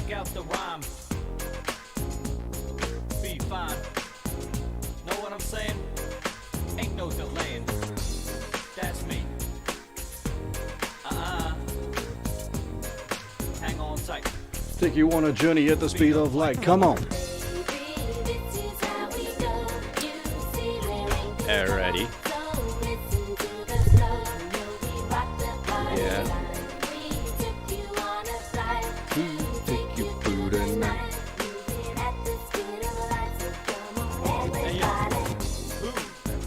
Crank out the rhyme. Be fine. Know what I'm saying? Ain't no delaying. That's me. Hang on tight. Take you on a journey at the speed of light. Come on. Alrighty. Yeah. Take you through the night.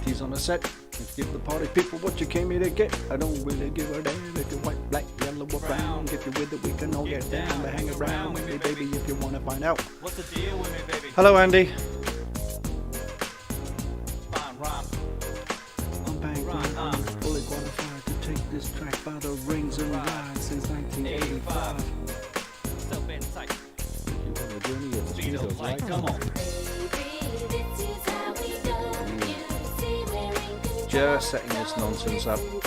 He's on the set. Let's give the party people what you came here to get. I don't really give a damn if you're white, black, yellow, or brown. Get you with it, we can all get down. But hang around with me, baby, if you want to find out. What's the deal with me, baby? Hello, Andy. Fine rhyme. I'm bankroll, fully qualified to take this track by the rings and rides since 1985. So been tight. You on a journey at the speed of light. Come on. Just setting this nonsense up. Probably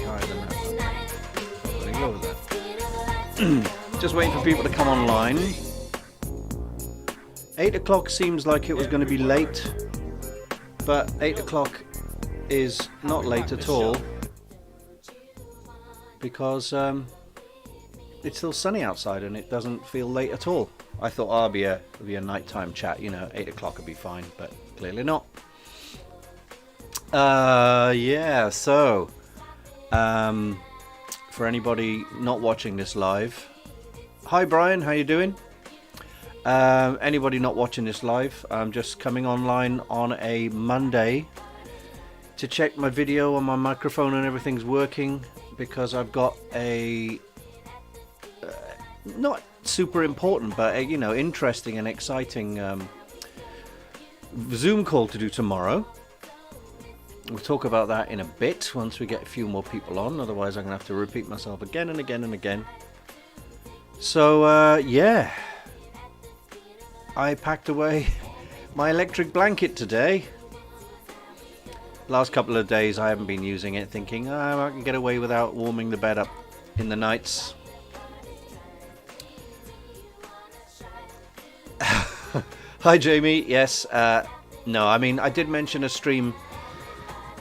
higher than that. Probably lower than that. Just waiting for people to come online. 8 o'clock seems like it was going to be late, but 8 o'clock is not late at all because it's still sunny outside and it doesn't feel late at all. I thought it'll be a nighttime chat, 8 o'clock would be fine, but clearly not. Yeah, so for anybody not watching this live, hi Brian, how you doing? Anybody not watching this live, I'm just coming online on a Monday to check my video and my microphone and everything's working, because I've got a not super important but a, interesting and exciting Zoom call to do tomorrow. We'll talk about that in a bit once we get a few more people on, otherwise I'm gonna have to repeat myself again and again and again. So yeah, I packed away my electric blanket today. Last couple of days I haven't been using it, thinking I can get away without warming the bed up in the nights. Hi Jamie, yes, no, I mean I did mention a stream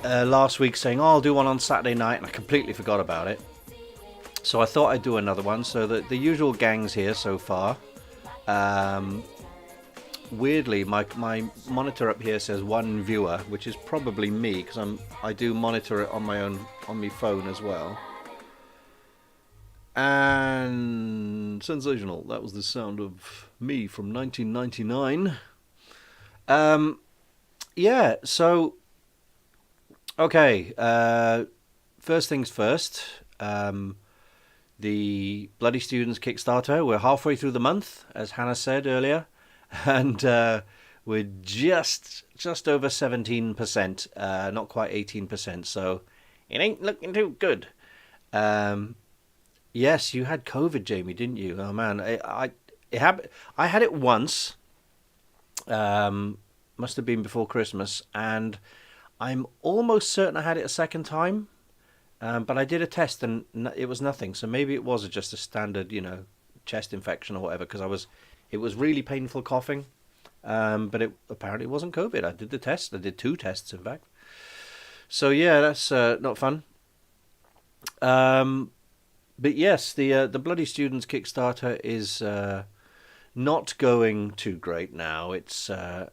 last week saying, I'll do one on Saturday night, and I completely forgot about it. So I thought I'd do another one, so the usual gang's here so far. Weirdly, my monitor up here says 1 viewer, which is probably me, because I do monitor it on my phone as well. And sensational, that was the sound of me from 1999. Yeah, so okay, first things first, the Bloody Students Kickstarter, we're halfway through the month, as Hannah said earlier, and we're just over 17%, not quite 18%, so it ain't looking too good. Yes, you had COVID, Jamie, didn't you? Oh man, I had it once, must have been before Christmas, and I'm almost certain I had it a second time, but I did a test and it was nothing. So maybe it was just a standard, chest infection or whatever, because it was really painful coughing, but it apparently wasn't COVID. I did the test. I did 2 tests, in fact. So yeah, that's not fun. But yes, the Bloody Students Kickstarter is not going too great now. It's do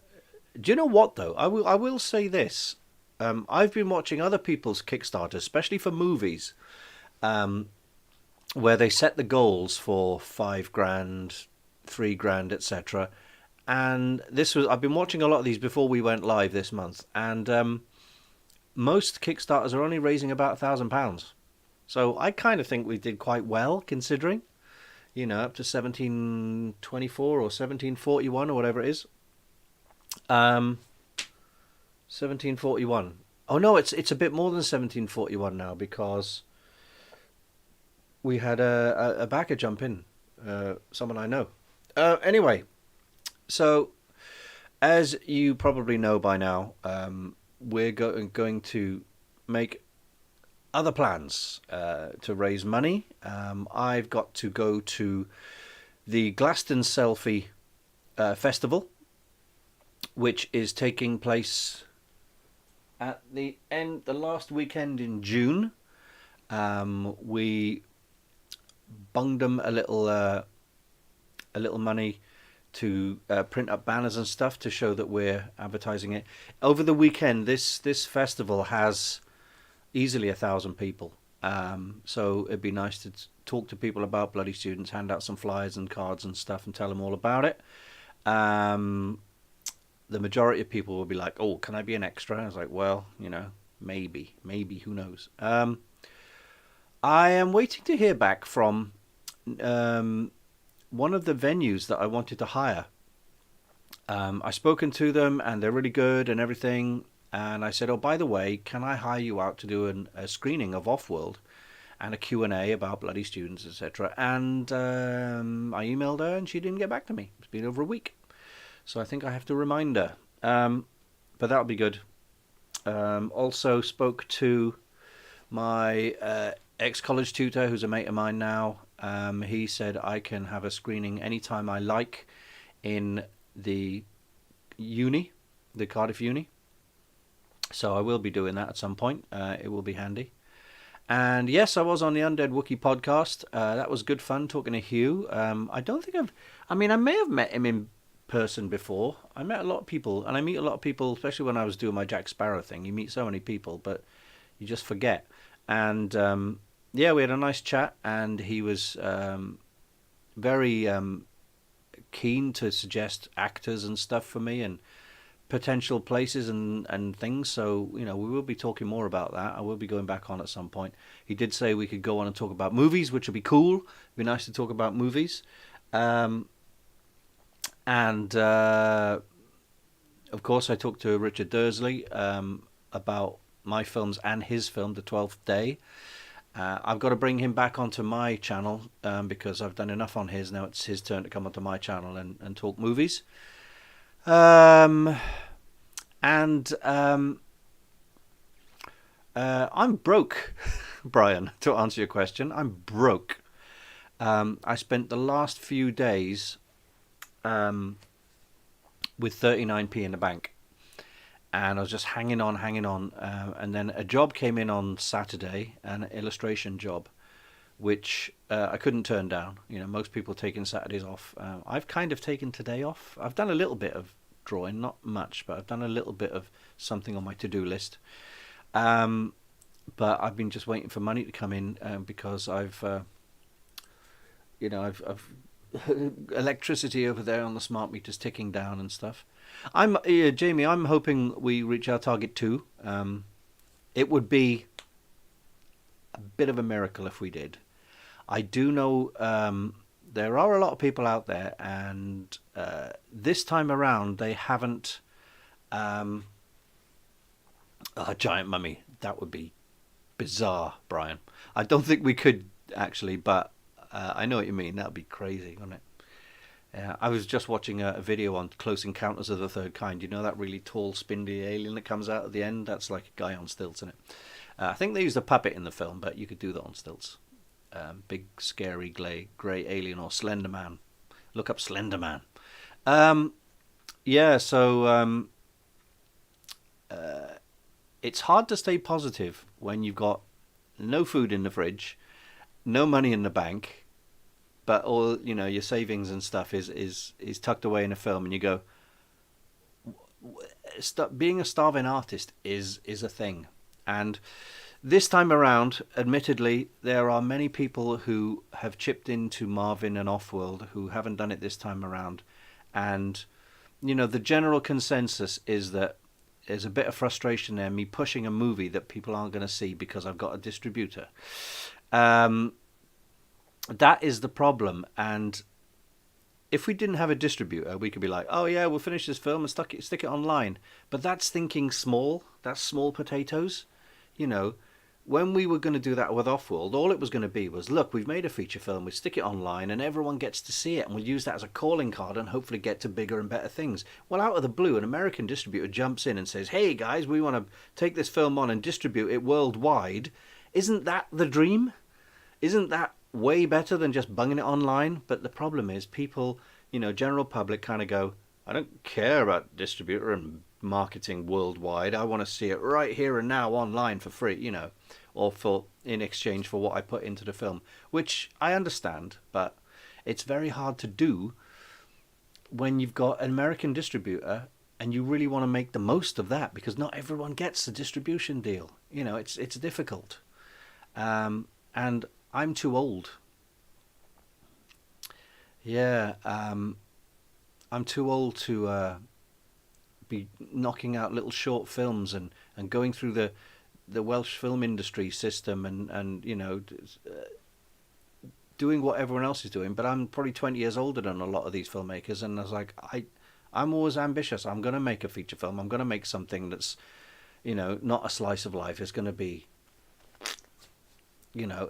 you know what though? I will say this. I've been watching other people's Kickstarters, especially for movies, where they set the goals for $5,000, $3,000, etc. And I've been watching a lot of these before we went live this month, and most Kickstarters are only raising about £1,000. So I kind of think we did quite well, considering, up to 1724 or 1741 or whatever it is. 1741. Oh no, it's a bit more than 1741 now, because we had a backer jump in, someone I know. Anyway, so as you probably know by now, we're going to make other plans to raise money. I've got to go to the Glaston Selfie Festival, which is taking place at the last weekend in June. We bunged them a little money to print up banners and stuff to show that we're advertising it. Over the weekend, this festival has easily 1,000 people. So it'd be nice to talk to people about Bloody Students, hand out some flyers and cards and stuff, and tell them all about it. The majority of people will be like, "Oh, can I be an extra?" I was like, "Well, maybe, who knows?" I am waiting to hear back from one of the venues that I wanted to hire. I've spoken to them, and they're really good and everything. And I said, "Oh, by the way, can I hire you out to do a screening of Offworld and a Q&A about Bloody Students, etc." And I emailed her, and she didn't get back to me. It's been over a week. So I think I have to remind her. But that'll be good. Also spoke to my ex-college tutor, who's a mate of mine now. He said I can have a screening anytime I like in the Cardiff Uni. So I will be doing that at some point. It will be handy. And yes, I was on the Undead Wookiee podcast. That was good fun talking to Hugh. I don't think I may have met him in person before. I met a lot of people, and I meet a lot of people, especially when I was doing my Jack Sparrow thing. You meet so many people, but you just forget. And yeah, we had a nice chat, and he was very keen to suggest actors and stuff for me and potential places and things. So we will be talking more about that. I will be going back on at some point. He did say we could go on and talk about movies, which would be cool. It'd be nice to talk about movies. And of course, I talked to Richard Dursley about my films and his film, The 12th Day. I've got to bring him back onto my channel because I've done enough on his. Now it's his turn to come onto my channel and talk movies. I'm broke, Brian, to answer your question. I'm broke. I spent the last few days with 39p in the bank, and I was just hanging on, and then a job came in on Saturday, an illustration job, which I couldn't turn down. Most people taking Saturdays off. I've kind of taken today off. I've done a little bit of drawing, not much, but I've done a little bit of something on my to-do list. But I've been just waiting for money to come in because I've electricity over there on the smart meters ticking down and stuff. Jamie, I'm hoping we reach our target too. It would be a bit of a miracle if we did. I do know there are a lot of people out there, and this time around they haven't. A giant mummy, that would be bizarre, Brian. I don't think we could actually, but I know what you mean. That'd be crazy, wouldn't it? I was just watching a video on Close Encounters of the Third Kind. That really tall, spindly alien that comes out at the end? That's like a guy on stilts, isn't it? I think they used a puppet in the film, but you could do that on stilts. Big, scary, grey alien, or Slender Man. Look up Slender Man. So it's hard to stay positive when you've got no food in the fridge, no money in the bank, but all your savings and stuff is tucked away in a film, and you go, being a starving artist is a thing. And this time around, admittedly, there are many people who have chipped into Marvin and Offworld who haven't done it this time around, and the general consensus is that there's a bit of frustration there, me pushing a movie that people aren't going to see because I've got a distributor. That is the problem. And if we didn't have a distributor, we could be like, oh yeah, we'll finish this film and stick it online. But that's thinking small. That's small potatoes. When we were going to do that with Offworld, all it was going to be was, look, we've made a feature film, we stick it online, and everyone gets to see it, and we'll use that as a calling card and hopefully get to bigger and better things. Well, out of the blue, an American distributor jumps in and says, hey guys, we want to take this film on and distribute it worldwide. Isn't that the dream? Isn't that way better than just bunging it online? But the problem is people, general public kind of go, I don't care about distributor and marketing worldwide. I want to see it right here and now online for free, or for in exchange for what I put into the film, which I understand, but it's very hard to do when you've got an American distributor and you really want to make the most of that, because not everyone gets a distribution deal. It's difficult. And I'm too old. Yeah, I'm too old to be knocking out little short films and going through the Welsh film industry system and doing what everyone else is doing. But I'm probably 20 years older than a lot of these filmmakers, and I was like, I'm always ambitious. I'm going to make a feature film. I'm going to make something that's, not a slice of life. It's going to be,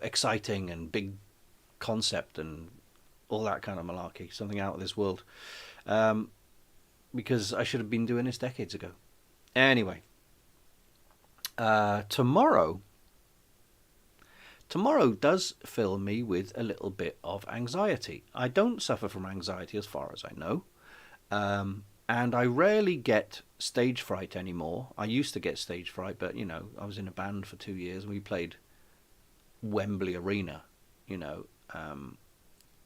exciting and big concept and all that kind of malarkey, something out of this world. Because I should have been doing this decades ago. Anyway, tomorrow does fill me with a little bit of anxiety. I don't suffer from anxiety as far as I know. And I rarely get stage fright anymore. I used to get stage fright, but, I was in a band for 2 years and we played Wembley Arena,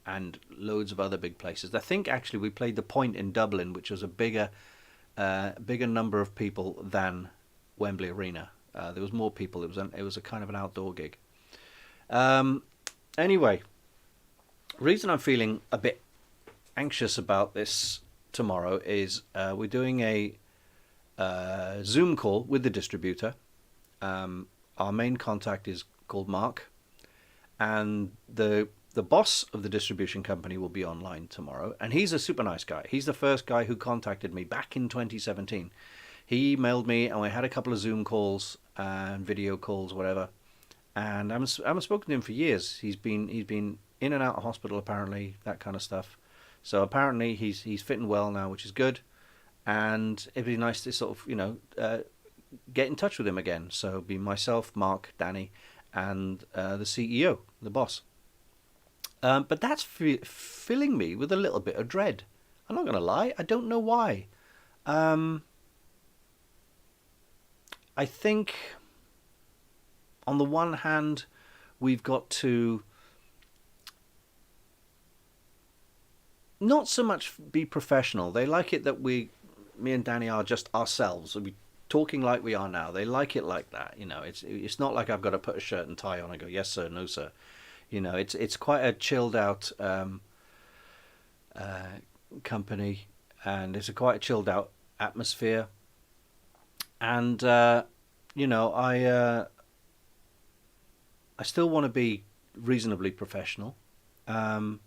and loads of other big places. I think actually we played the Point in Dublin, which was a bigger number of people than Wembley Arena. There was more people. It was a kind of an outdoor gig. Anyway, the reason I'm feeling a bit anxious about this tomorrow is we're doing a Zoom call with the distributor. Our main contact is called Mark, and the boss of the distribution company will be online tomorrow, and he's a super nice guy. He's the first guy who contacted me back in 2017. He emailed me, and we had a couple of Zoom calls and video calls, whatever. And I haven't spoken to him for years. He's been in and out of hospital, apparently, that kind of stuff. So apparently he's fitting well now, which is good. And it'd be nice to sort of get in touch with him again. So it'd be myself, Mark, Danny, and the CEO, the boss. But that's filling me with a little bit of dread. I'm not going to lie. I don't know why. I think on the one hand, we've got to not so much be professional. They like it that me and Danny are just ourselves. We're talking like we are now. They like it like that. It's not like I've got to put a shirt and tie on and go, yes sir, no sir. It's quite a chilled out company, and it's quite a chilled out atmosphere. And I still want to be reasonably professional. I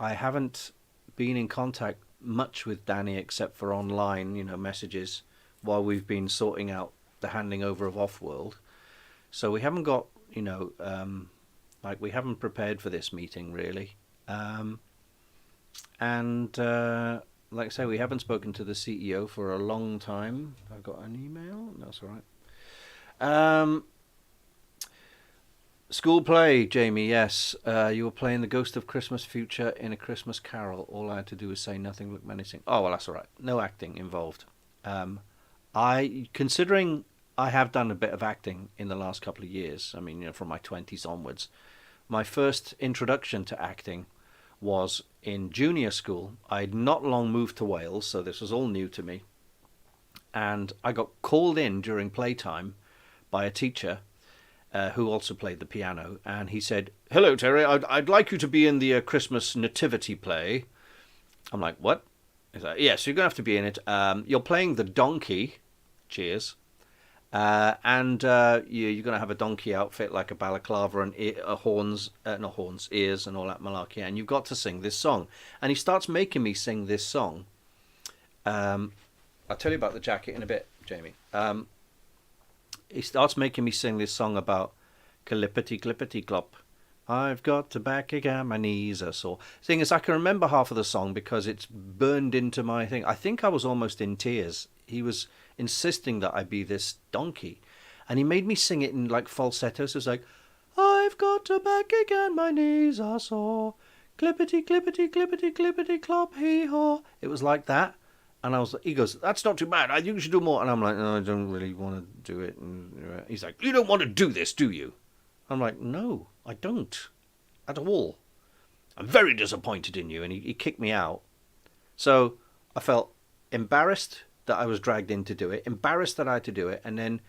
haven't been in contact much with Danny except for online, messages while we've been sorting out the handing over of Offworld. So we haven't got, we haven't prepared for this meeting really. Like I say, we haven't spoken to the CEO for a long time. I've got an email. That's all right. School play, Jamie, yes. You were playing the Ghost of Christmas Future in A Christmas Carol. All I had to do was say nothing, look menacing. Oh, well, that's all right. No acting involved. Considering I have done a bit of acting in the last couple of years, I mean, from my 20s onwards, my first introduction to acting was in junior school. I'd not long moved to Wales, so this was all new to me. And I got called in during playtime by a teacher who also played the piano, and he said, "Hello, Terry, I'd like you to be in the Christmas nativity play." I'm like, "What?" He's like, "Yes, you're going to have to be in it. You're playing the donkey." Cheers. And you're going to have a donkey outfit like a balaclava and ears and all that malarkey, and you've got to sing this song. And he starts making me sing this song. I'll tell you about the jacket in a bit, Jamie. He starts making me sing this song about clippity clippity clop. I've got tobacco and my knees are sore. Thing is, I can remember half of the song because it's burned into my thing. I think I was almost in tears. He was insisting that I be this donkey. And he made me sing it in like falsetto. So it's like, I've got a back again, my knees are sore. Clippity, clippity, clippity, clippity, clop, hee haw. It was like that. And he goes, that's not too bad. I think you should do more. And I'm like, no, I don't really want to do it. And he's like, you don't want to do this, do you? I'm like, no, I don't at all. I'm very disappointed in you. And he kicked me out. So I felt embarrassed that I was dragged in to do it, embarrassed that I had to do it, and then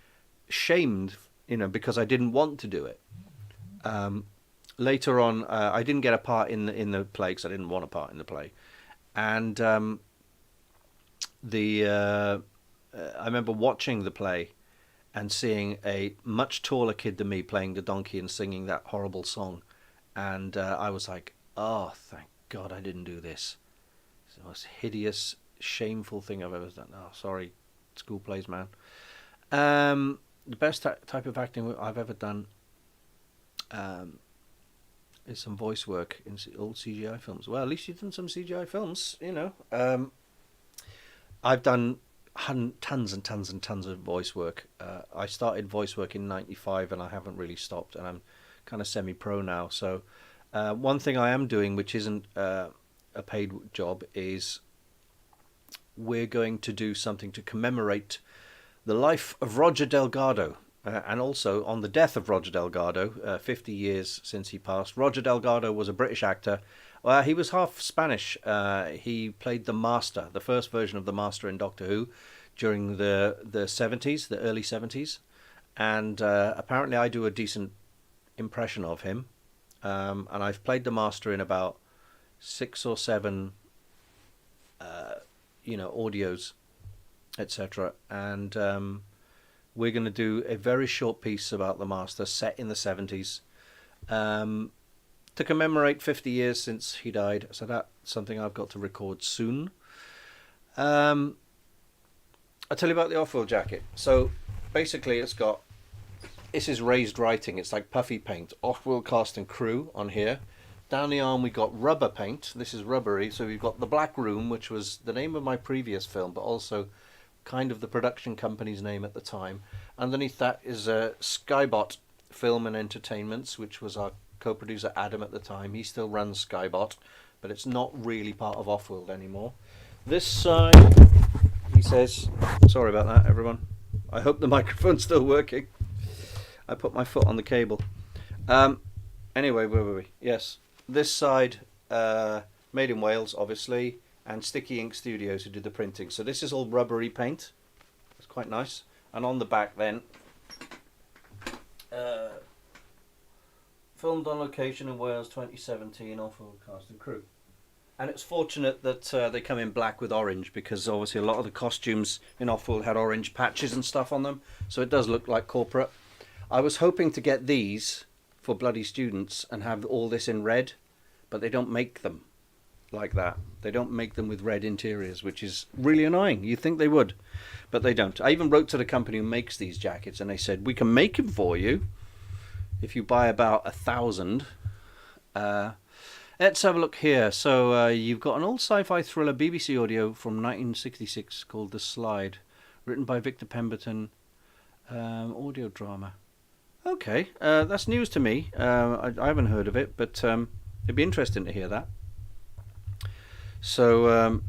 shamed, because I didn't want to do it. Later on, I didn't get a part in the play because I didn't want a part in the play. And I remember watching the play and seeing a much taller kid than me playing the donkey and singing that horrible song. And I was like, oh, thank God I didn't do this. It's the most hideous, shameful thing I've ever done. Oh, sorry, school plays, man. The best type of acting I've ever done is some voice work in old CGI films. Well, at least you've done some CGI films, I've done tons and tons and tons of voice work. I started voice work in '95 and I haven't really stopped, and I'm kind of semi-pro now. So one thing I am doing, which isn't a paid job, is we're going to do something to commemorate the life of Roger Delgado, and also on the death of Roger Delgado, 50 years since he passed. Roger Delgado was a British actor. Well, he was half Spanish. He played the Master, the first version of the Master in Doctor Who, during the 70s, the early 70s. And apparently I do a decent impression of him. And I've played the Master in about 6 or 7, audios, etc. And we're going to do a very short piece about the Master set in the 70s to commemorate 50 years since he died. So that's something I've got to record soon. I'll tell you about the off-world jacket. So basically this is raised writing. It's like puffy paint. Off-world cast and crew on here. Down the arm we got rubber paint. This is rubbery. So we've got the Black Room, which was the name of my previous film, but also kind of the production company's name at the time. Underneath that is Skybot Film and Entertainments, which was our co-producer Adam at the time. He still runs Skybot, but it's not really part of Offworld anymore. This side, he says, sorry about that, everyone. I hope the microphone's still working. I put my foot on the cable. Anyway, where were we? Yes, this side, made in Wales, obviously, and Sticky Ink Studios who did the printing. So this is all rubbery paint. It's quite nice. And on the back then, filmed on location in Wales 2017, Off-World cast and crew. And it's fortunate that they come in black with orange, because obviously a lot of the costumes in Off-World had orange patches and stuff on them, so it does look like corporate. I was hoping to get these for bloody students and have all this in red, but they don't make them like that. They don't make them with red interiors, which is really annoying. You'd think they would, but they don't. I even wrote to the company who makes these jackets, and they said, we can make them for you if you buy about 1,000. Let's have a look here. So you've got an old sci-fi thriller BBC audio from 1966 called The Slide, written by Victor Pemberton, audio drama. Okay, that's news to me. I haven't heard of it, but it'd be interesting to hear that. So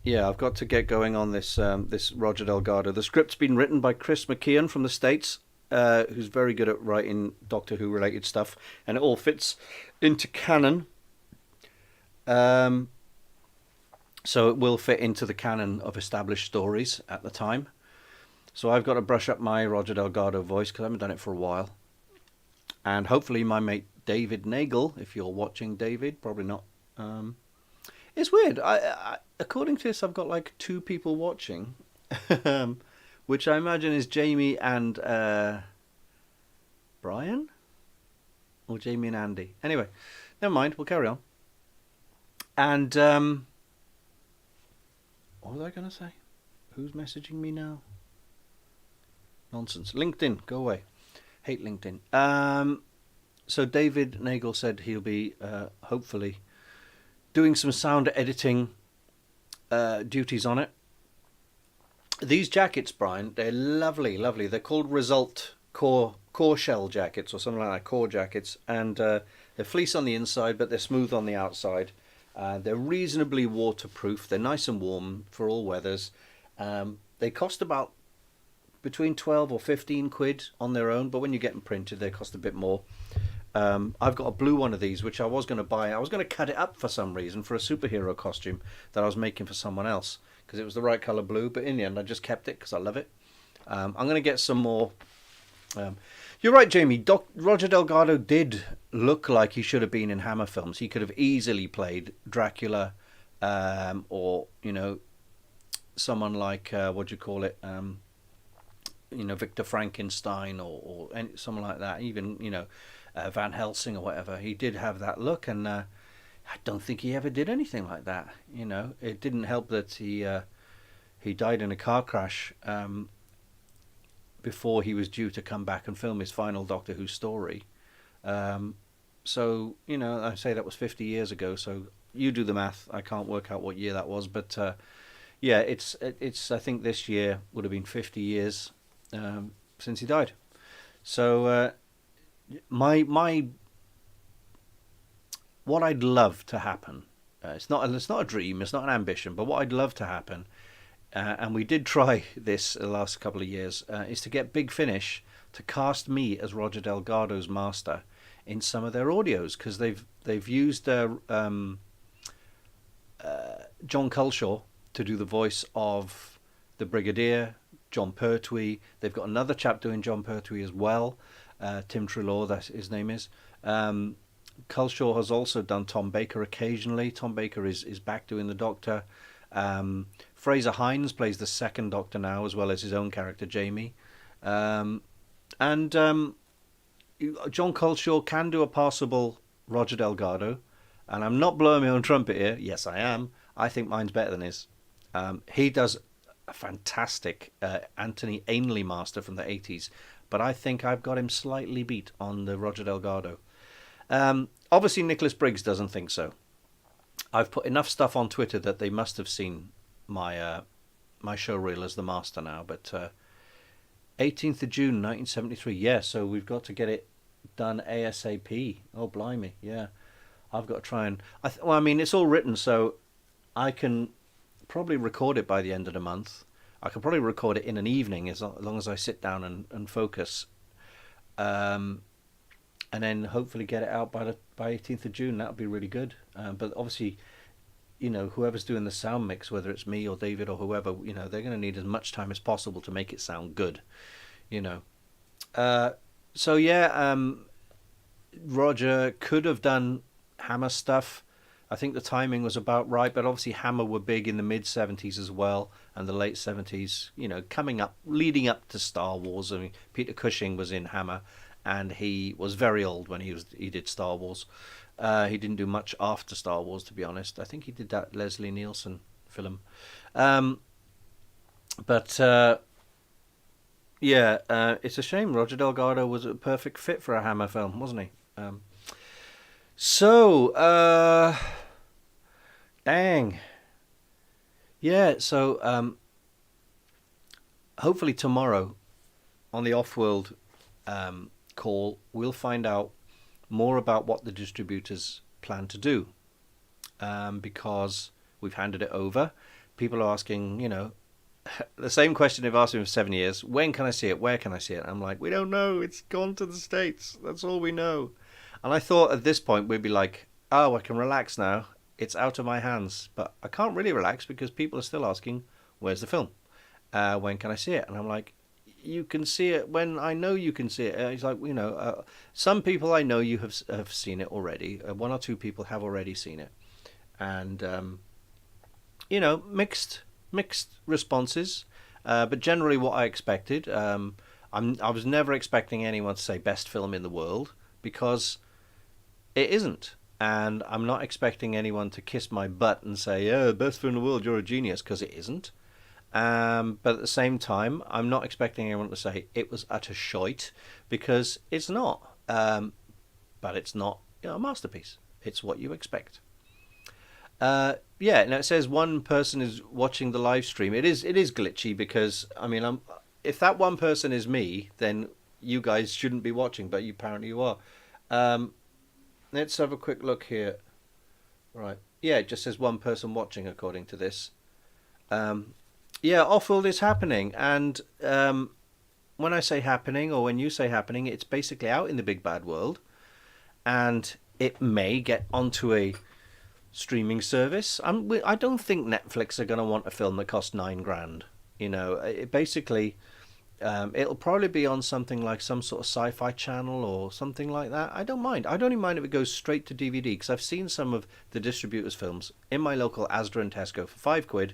yeah, I've got to get going on this this Roger Delgado. The script's been written by Chris McKeon from the States, who's very good at writing Doctor Who related stuff, and it all fits into canon. So it will fit into the canon of established stories at the time. So I've got to brush up my Roger Delgado voice because I haven't done it for a while. And hopefully my mate David Nagel, if you're watching, David, probably not. It's weird. I according to this, I've got like 2 people watching, which I imagine is Jamie and Brian, or Jamie and Andy. Anyway, never mind. We'll carry on. And what was I going to say? Who's messaging me now? Nonsense. LinkedIn, go away. Hate LinkedIn. So David Nagel said he'll be hopefully doing some sound editing duties on it. These jackets, Brian, they're lovely, lovely. They're called Result core shell jackets or something like that, core jackets, and they're fleece on the inside, but they're smooth on the outside. They're reasonably waterproof. They're nice and warm for all weathers. They cost about between 12 or 15 quid on their own, but when you get them printed, they cost a bit more. I've got a blue one of these, which I was going to buy. I was going to cut it up for some reason for a superhero costume that I was making for someone else because it was the right color blue. But in the end, I just kept it because I love it. I'm going to get some more. You're right, Jamie. Roger Delgado did look like he should have been in Hammer films. He could have easily played Dracula, or someone like what do you call it? Victor Frankenstein or someone like that. Even Van Helsing or whatever. He did have that look, and I don't think he ever did anything like that. It didn't help that he died in a car crash before he was due to come back and film his final Doctor Who story. So I say that was 50 years ago. So you do the math. I can't work out what year that was, but yeah, it's. I think this year would have been 50 years since he died. So. My what I'd love to happen, it's not a dream, it's not an ambition, but what I'd love to happen, and we did try this the last couple of years, is to get Big Finish to cast me as Roger Delgado's master in some of their audios, because they've used John Culshaw to do the voice of the Brigadier, John Pertwee. They've got another chap doing John Pertwee as well. Tim Treloar, that his name is. Culshaw has also done Tom Baker occasionally. Tom Baker is back doing the Doctor. Fraser Hines plays the second Doctor now, as well as his own character, Jamie. And John Culshaw can do a passable Roger Delgado. And I'm not blowing my own trumpet here. Yes, I am. I think mine's better than his. He does a fantastic Anthony Ainley master from the 80s. But I think I've got him slightly beat on the Roger Delgado. Obviously, Nicholas Briggs doesn't think so. I've put enough stuff on Twitter that they must have seen my my show reel as the master now. But 18th of June, 1973. Yeah, so we've got to get it done ASAP. Oh, blimey, yeah. I've got to try and... I mean, it's all written, so I can probably record it by the end of the month. I can probably record it in an evening as long as I sit down and focus, and then hopefully get it out by 18th of June. That would be really good. But obviously, whoever's doing the sound mix, whether it's me or David or whoever, they're going to need as much time as possible to make it sound good. So yeah, Roger could have done Hammer stuff. I think the timing was about right, but obviously Hammer were big in the mid-70s as well, and the late 70s, leading up to Star Wars. I mean, Peter Cushing was in Hammer, and he was very old when he did Star Wars. He didn't do much after Star Wars, to be honest. I think he did that Leslie Nielsen film. But it's a shame. Roger Delgado was a perfect fit for a Hammer film, wasn't he? Dang. Yeah, so hopefully tomorrow on the Offworld call, we'll find out more about what the distributors plan to do. Because we've handed it over. People are asking, the same question they've asked me for 7 years. When can I see it? Where can I see it? I'm like, we don't know. It's gone to the States. That's all we know. And I thought at this point we'd be like, oh, I can relax now. It's out of my hands. But I can't really relax because people are still asking, where's the film? When can I see it? And I'm like, you can see it when I know you can see it. It's like, some people I know you have seen it already. One or two people have already seen it. And, mixed responses. But generally what I expected. I was never expecting anyone to say best film in the world because it isn't. And I'm not expecting anyone to kiss my butt and say, yeah, best film in the world, you're a genius, because it isn't. But at the same time, I'm not expecting anyone to say it was utter shite, because it's not. But it's not a masterpiece. It's what you expect. Now it says one person is watching the live stream. It is glitchy because, if that one person is me, then you guys shouldn't be watching, but apparently you are. Um, let's have a quick look here. Right. Yeah, it just says one person watching according to this. Um, yeah, Offworld is happening, and when I say happening, or when you say happening, it's basically out in the big bad world, and it may get onto a streaming service. I don't think Netflix are going to want a film that costs 9 grand. It basically, it'll probably be on something like some sort of sci-fi channel or something like that. I don't mind. I don't even mind if it goes straight to DVD, because I've seen some of the distributors' films in my local Asda and Tesco for £5.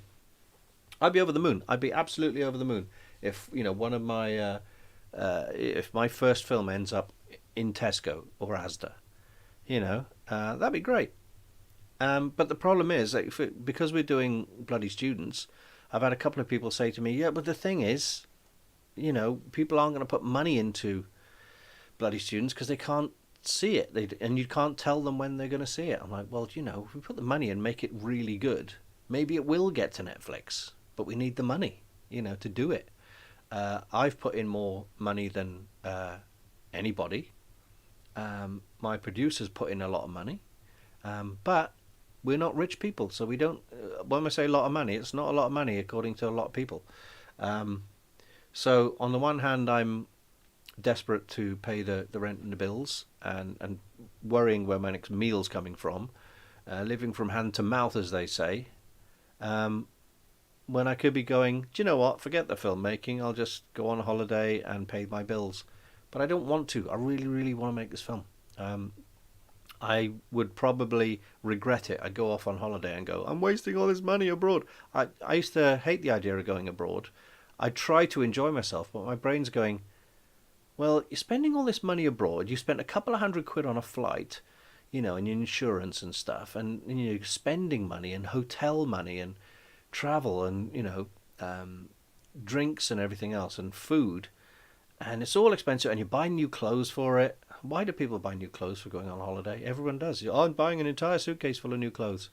I'd be over the moon. I'd be absolutely over the moon if one of my if my first film ends up in Tesco or Asda. That'd be great. But the problem is that because we're doing Bloody Students, I've had a couple of people say to me, "Yeah, but the thing is, people aren't going to put money into Bloody Students because they can't see it, and you can't tell them when they're going to see it." I'm like, well, if we put the money and make it really good, maybe it will get to Netflix, but we need the money, to do it. I've put in more money than anybody. My producers put in a lot of money, but we're not rich people, so we don't. When we say a lot of money, it's not a lot of money according to a lot of people. So on the one hand, I'm desperate to pay the rent and the bills, and worrying where my next meal's coming from, living from hand to mouth, as they say. When I could be going, do you know what? Forget the filmmaking. I'll just go on holiday and pay my bills. But I don't want to. I really, really want to make this film. I would probably regret it. I'd go off on holiday and go, I'm wasting all this money abroad. I used to hate the idea of going abroad. I try to enjoy myself, but my brain's going, well, you're spending all this money abroad. You spent a couple of £100 on a flight, and insurance and stuff, and you're spending money and hotel money and travel and drinks and everything else and food, and it's all expensive, and you buy new clothes for it. Why do people buy new clothes for going on holiday? Everyone does. I'm buying an entire suitcase full of new clothes,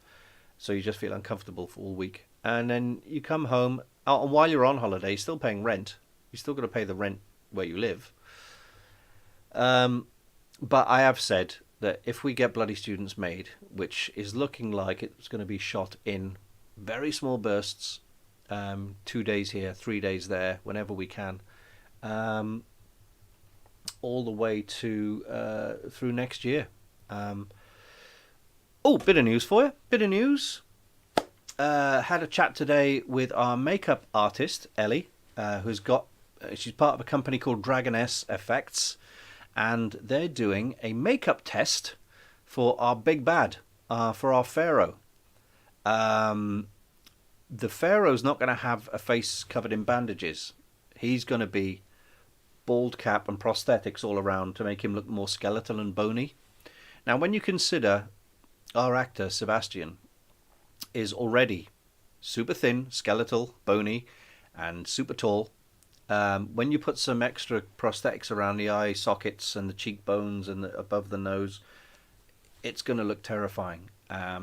so you just feel uncomfortable for all week, and then you come home. And while you're on holiday, you're still paying rent. You're still got to pay the rent where you live. But I have said that if we get Bloody Students made, which is looking like it's going to be shot in very small bursts, 2 days here, 3 days there, whenever we can, all the way to through next year. Bit of news for you. Bit of news. Had a chat today with our makeup artist, Ellie, she's part of a company called Dragon S Effects, and they're doing a makeup test for our big bad, for our Pharaoh. The Pharaoh's not going to have a face covered in bandages. He's going to be bald cap and prosthetics all around to make him look more skeletal and bony. Now, when you consider our actor, Sebastian, is already super thin, skeletal, bony, and super tall, when you put some extra prosthetics around the eye sockets and the cheekbones and above the nose, it's going to look terrifying.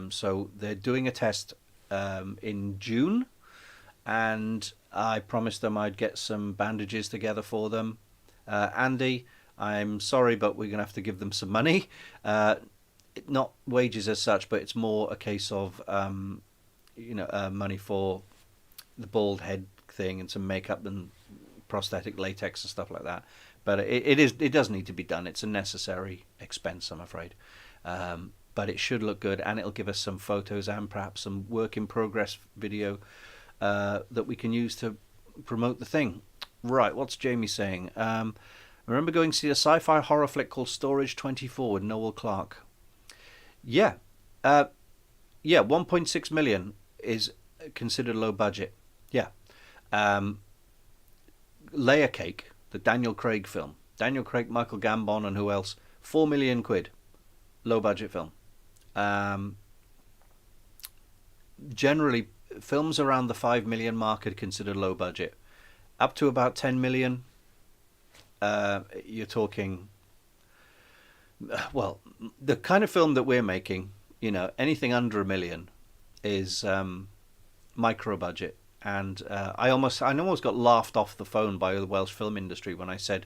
So they're doing a test in June, and I promised them I'd get some bandages together for them. Andy, I'm sorry, but we're going to have to give them some money. Not wages as such, but it's more a case of money for the bald head thing and some makeup and prosthetic latex and stuff like that. But it does need to be done. It's a necessary expense, I'm afraid. But it should look good, and it'll give us some photos and perhaps some work in progress video that we can use to promote the thing. Right, what's Jamie saying? I remember going to see a sci-fi horror flick called Storage 24 with Noel Clarke. Yeah. 1.6 million is considered low budget. Yeah. Layer Cake, the Daniel Craig film. Daniel Craig, Michael Gambon, and who else? £4 million. Low budget film. Generally, films around the 5 million mark are considered low budget. Up to about 10 million, you're talking, well, the kind of film that we're making, anything under $1 million is micro budget. And I almost got laughed off the phone by the Welsh film industry when I said,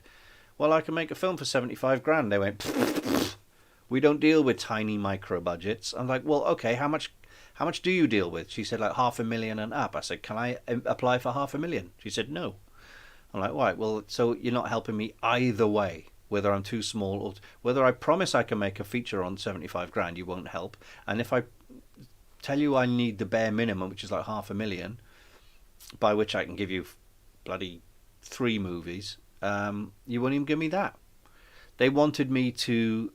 well, I can make a film for 75 grand. They went, we don't deal with tiny micro budgets. I'm like, well, okay, how much do you deal with? She said like 500,000 and up. I said, can I apply for 500,000? She said, no. I'm like, right, well, so you're not helping me either way, whether I'm too small or whether I promise I can make a feature on 75 grand, you won't help. And if I tell you I need the bare minimum, which is like 500,000, by which I can give you bloody 3 movies, you won't even give me that. They wanted me to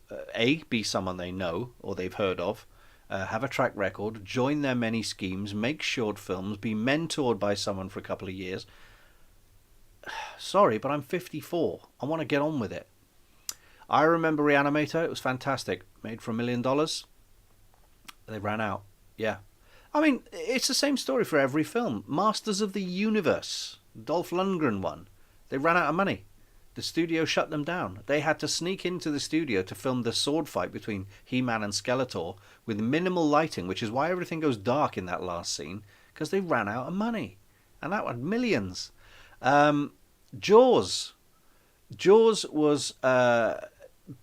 be someone they know or they've heard of, have a track record, join their many schemes, make short films, be mentored by someone for a couple of years. Sorry, but I'm 54. I want to get on with it. I remember Reanimator. It was fantastic. Made for $1 million. They ran out. Yeah. I mean, it's the same story for every film. Masters of the Universe, Dolph Lundgren one. They ran out of money. The studio shut them down. They had to sneak into the studio to film the sword fight between He-Man and Skeletor with minimal lighting, which is why everything goes dark in that last scene, because they ran out of money. And that had millions. Jaws. Jaws was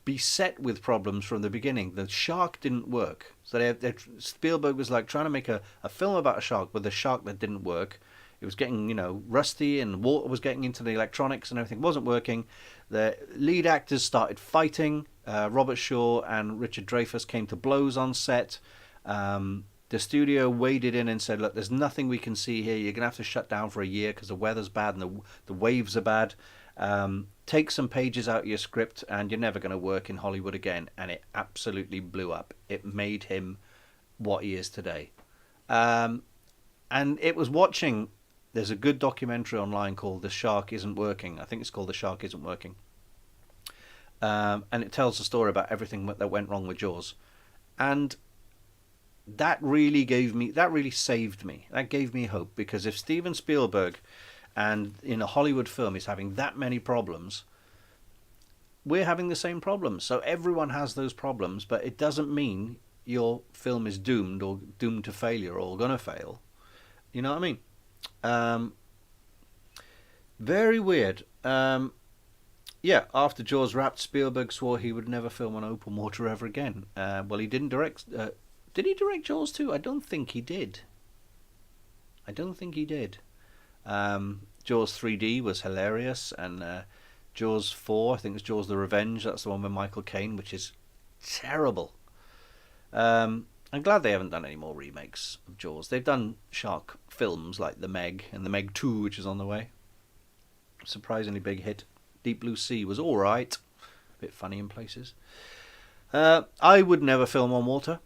beset with problems from the beginning. The shark didn't work. So Spielberg was like trying to make a film about a shark with a shark that didn't work. It was getting, rusty, and water was getting into the electronics and everything. It wasn't working. The lead actors started fighting. Robert Shaw and Richard Dreyfuss came to blows on set. The studio waded in and said, look, there's nothing we can see here. You're going to have to shut down for a year because the weather's bad and the waves are bad. Take some pages out of your script and you're never going to work in Hollywood again. And it absolutely blew up. It made him what he is today. And it was watching... There's a good documentary online called The Shark Isn't Working. I think it's called The Shark Isn't Working. And it tells the story about everything that went wrong with Jaws. And that really saved me. That gave me hope, because if Steven Spielberg and in a Hollywood film is having that many problems, we're having the same problems. So everyone has those problems, but it doesn't mean your film is doomed or doomed to failure or gonna fail. You know what I mean? Very weird. Yeah, after Jaws wrapped, Spielberg swore he would never film on open water ever again. Well, he didn't direct... did he direct Jaws 2? I don't think he did. Jaws 3D was hilarious, and Jaws 4, I think it's Jaws the Revenge, that's the one with Michael Caine, which is terrible. I'm glad they haven't done any more remakes of Jaws. They've done shark films like The Meg and The Meg 2, which is on the way. Surprisingly big hit. Deep Blue Sea was alright. A bit funny in places. I would never film on water.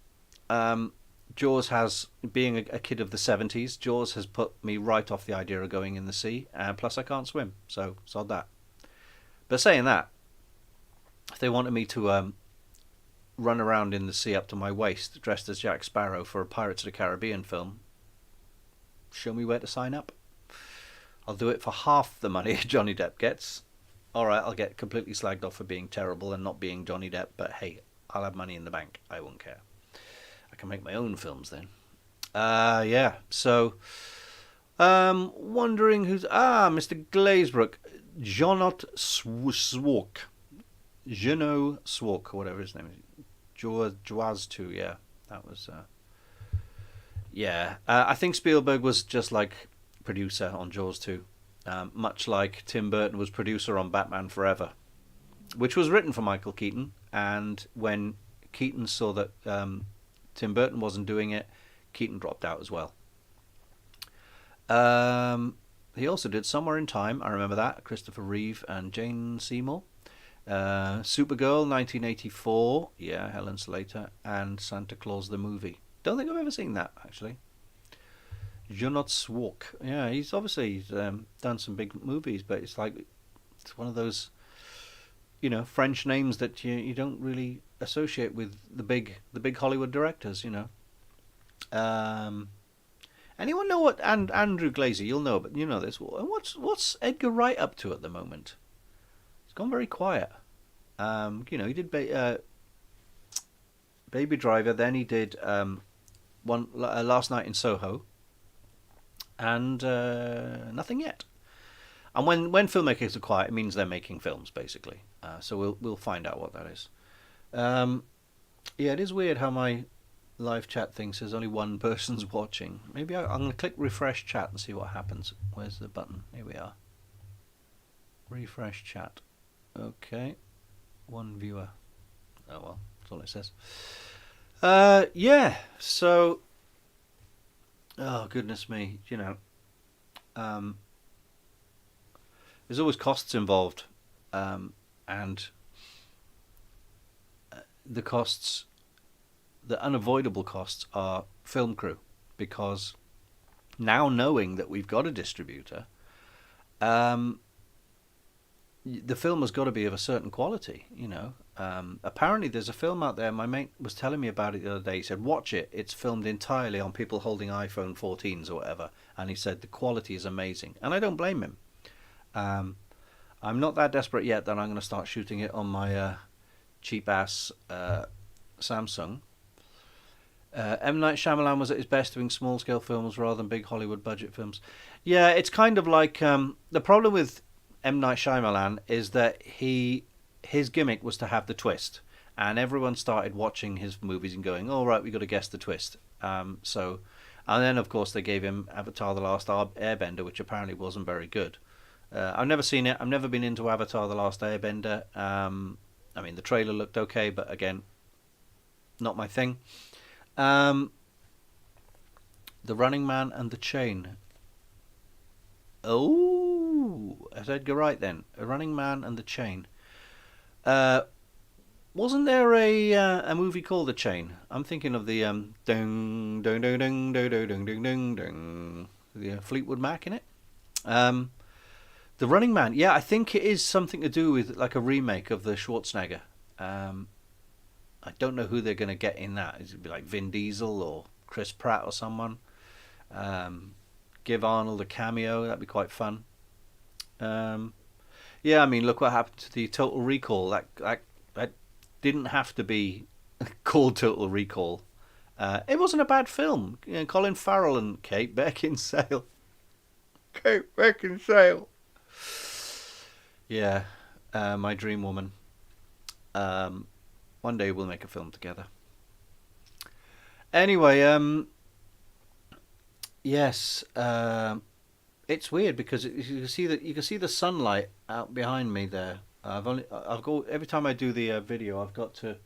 Jaws has, being a kid of the 70s, Jaws has put me right off the idea of going in the sea. And plus I can't swim, so sod that. But saying that, if they wanted me to run around in the sea up to my waist dressed as Jack Sparrow for a Pirates of the Caribbean film, show me where to sign up. I'll do it for half the money Johnny Depp gets. Alright, I'll get completely slagged off for being terrible and not being Johnny Depp, but hey, I'll have money in the bank. I won't care. I can make my own films then. Yeah, so wondering who's... Mr. Glazebrook. Jonot Swok. Jeannot Swok, or whatever his name is. Jaws 2, yeah. That was... yeah. I think Spielberg was just like producer on Jaws 2. Much like Tim Burton was producer on Batman Forever, which was written for Michael Keaton. And when Keaton saw that Tim Burton wasn't doing it, Keaton dropped out as well. He also did Somewhere in Time, I remember that, Christopher Reeve and Jane Seymour. Supergirl, 1984, yeah, Helen Slater, and Santa Claus the Movie. Don't think I've ever seen that, actually. Jonot Swok, yeah, he's obviously done some big movies, but it's one of those, French names that you don't really associate with the big Hollywood directors, Anyone know what Andrew Glazer? You'll know, but you know this. What's Edgar Wright up to at the moment? It's gone very quiet. He did Baby Driver, then he did one Last Night in Soho, and nothing yet. And when filmmakers are quiet, it means they're making films, basically. So we'll find out what that is. Um, yeah, it is weird how my live chat thing says only one person's watching. Maybe I'm going to click refresh chat and see what happens. Where's the button? Here we are. Refresh chat. Okay. One viewer. Oh well, that's all it says. Yeah, so... Oh, goodness me, um, there's always costs involved. And the costs, the unavoidable costs are film crew. Because now knowing that we've got a distributor, the film has got to be of a certain quality, apparently there's a film out there, my mate was telling me about it the other day. He said, watch it, it's filmed entirely on people holding iPhone 14s or whatever, and he said the quality is amazing, and I don't blame him. I'm not that desperate yet that I'm going to start shooting it on my cheap ass Samsung. M. Night Shyamalan was at his best doing small scale films rather than big Hollywood budget films. Yeah, it's kind of like the problem with M. Night Shyamalan is that his gimmick was to have the twist, and everyone started watching his movies and going, "All right, we got to guess the twist." And then of course they gave him Avatar: The Last Airbender, which apparently wasn't very good. I've never seen it. I've never been into Avatar: The Last Airbender. I mean, the trailer looked okay, but again, not my thing. The Running Man and the Chain. Oh, is Edgar Wright then? A Running Man and the Chain. Wasn't there a movie called The Chain? I'm thinking of the ding ding ding ding ding ding ding ding ding, the Fleetwood Mac in it. The Running Man. Yeah, I think it is something to do with like a remake of the Schwarzenegger. I don't know who they're going to get in that. Is it be like Vin Diesel or Chris Pratt or someone? Give Arnold a cameo. That'd be quite fun. Yeah, I mean, look what happened to the Total Recall. That didn't have to be called Total Recall. It wasn't a bad film. Colin Farrell and Kate Beckinsale. Kate Beckinsale. Yeah, my dream woman. One day we'll make a film together. Anyway, yes, it's weird because you can see the sunlight out behind me there. Every time I do the video, I've got to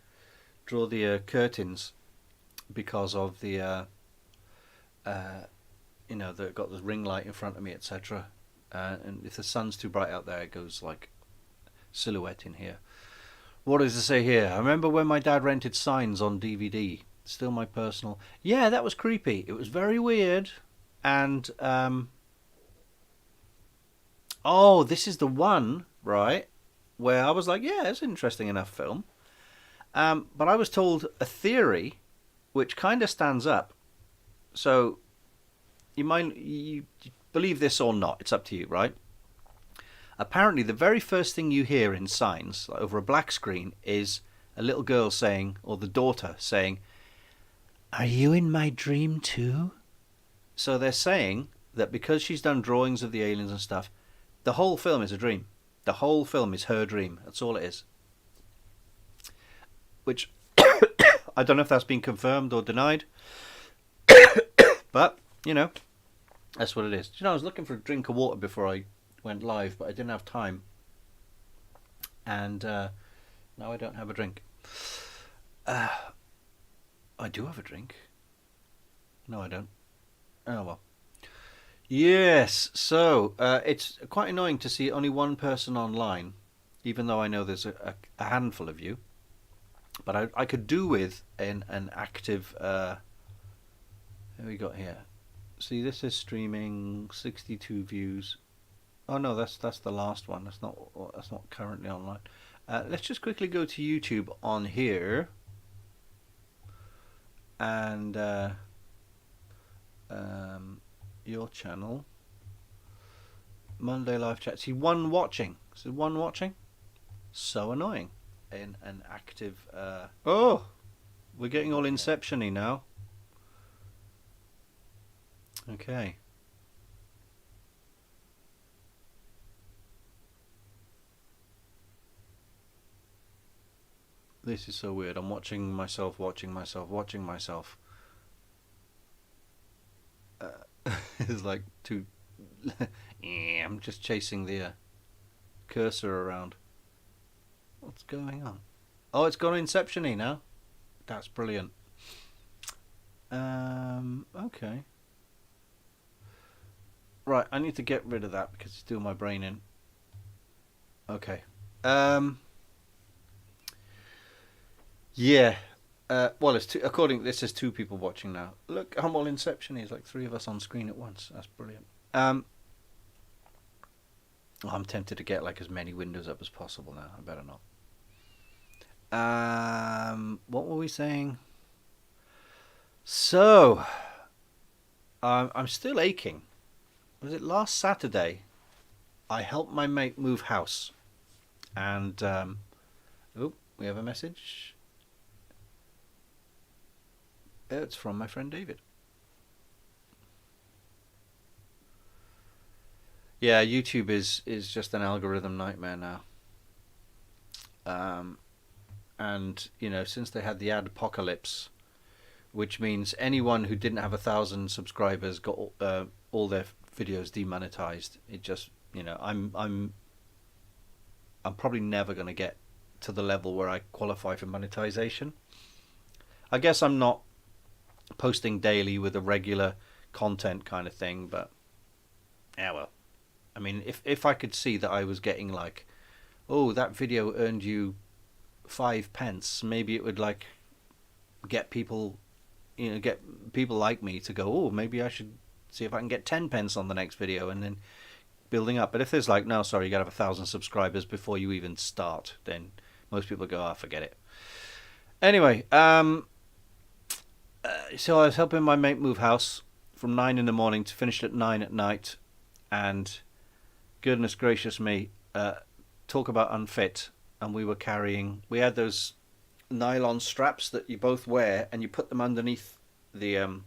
draw the curtains because of the they've got the ring light in front of me, etc. And if the sun's too bright out there, it goes like silhouette in here. What does it say here? I remember when my dad rented Signs on DVD. Still my personal. Yeah, that was creepy. It was very weird. And oh, this is the one, right, where I was like, yeah, it's an interesting enough film. But I was told a theory which kind of stands up. So you believe this or not, it's up to you, right? Apparently, the very first thing you hear in Signs, like over a black screen, is a little girl saying, or the daughter saying, "Are you in my dream too?" So they're saying that because she's done drawings of the aliens and stuff, the whole film is a dream. The whole film is her dream. That's all it is. Which, I don't know if that's been confirmed or denied. But, that's what it is. I was looking for a drink of water before I went live, but I didn't have time. And now I don't have a drink. I do have a drink. No, I don't. Oh, well. Yes, so it's quite annoying to see only one person online, even though I know there's a handful of you. But I could do with an active... what have we got here? See, this is streaming, 62 views. Oh no, that's the last one. That's not currently online. Let's just quickly go to YouTube on here, and your channel, Monday live chat. See, one watching. So one watching. So annoying. In an active. Oh, we're getting all Inception-y now. Okay. This is so weird. I'm watching myself, watching myself, watching myself. It's like too. Yeah, I'm just chasing the cursor around. What's going on? Oh, it's gone Inception-y now. That's brilliant. Okay. Right, I need to get rid of that because it's doing my brain in. Okay. Yeah. Well, it's two. According this is two people watching now. Look, I'm all Inception. There's like three of us on screen at once. That's brilliant. I'm tempted to get like as many windows up as possible now. I better not. What were we saying? So, I'm still aching. Was it last Saturday? I helped my mate move house, and oh, we have a message. It's from my friend David. Yeah, YouTube is just an algorithm nightmare now. And you know, since they had the ad apocalypse, which means anyone who didn't have 1,000 subscribers got all their videos demonetized. It just, you know, I'm probably never going to get to the level where I qualify for monetization. I guess I'm not posting daily with a regular content kind of thing, but yeah, well, I mean, if I could see that I was getting like, oh, that video earned you 5 pence, maybe it would like get people, you know, get people like me to go, oh, maybe I should see if I can get 10 pence on the next video, and then building up. But if there's like, no, sorry, you gotta have 1,000 subscribers before you even start, then most people go, forget it. Anyway, so I was helping my mate move house from 9 in the morning to finish at 9 at night, and goodness gracious me, talk about unfit. And we had those nylon straps that you both wear, and you put them underneath the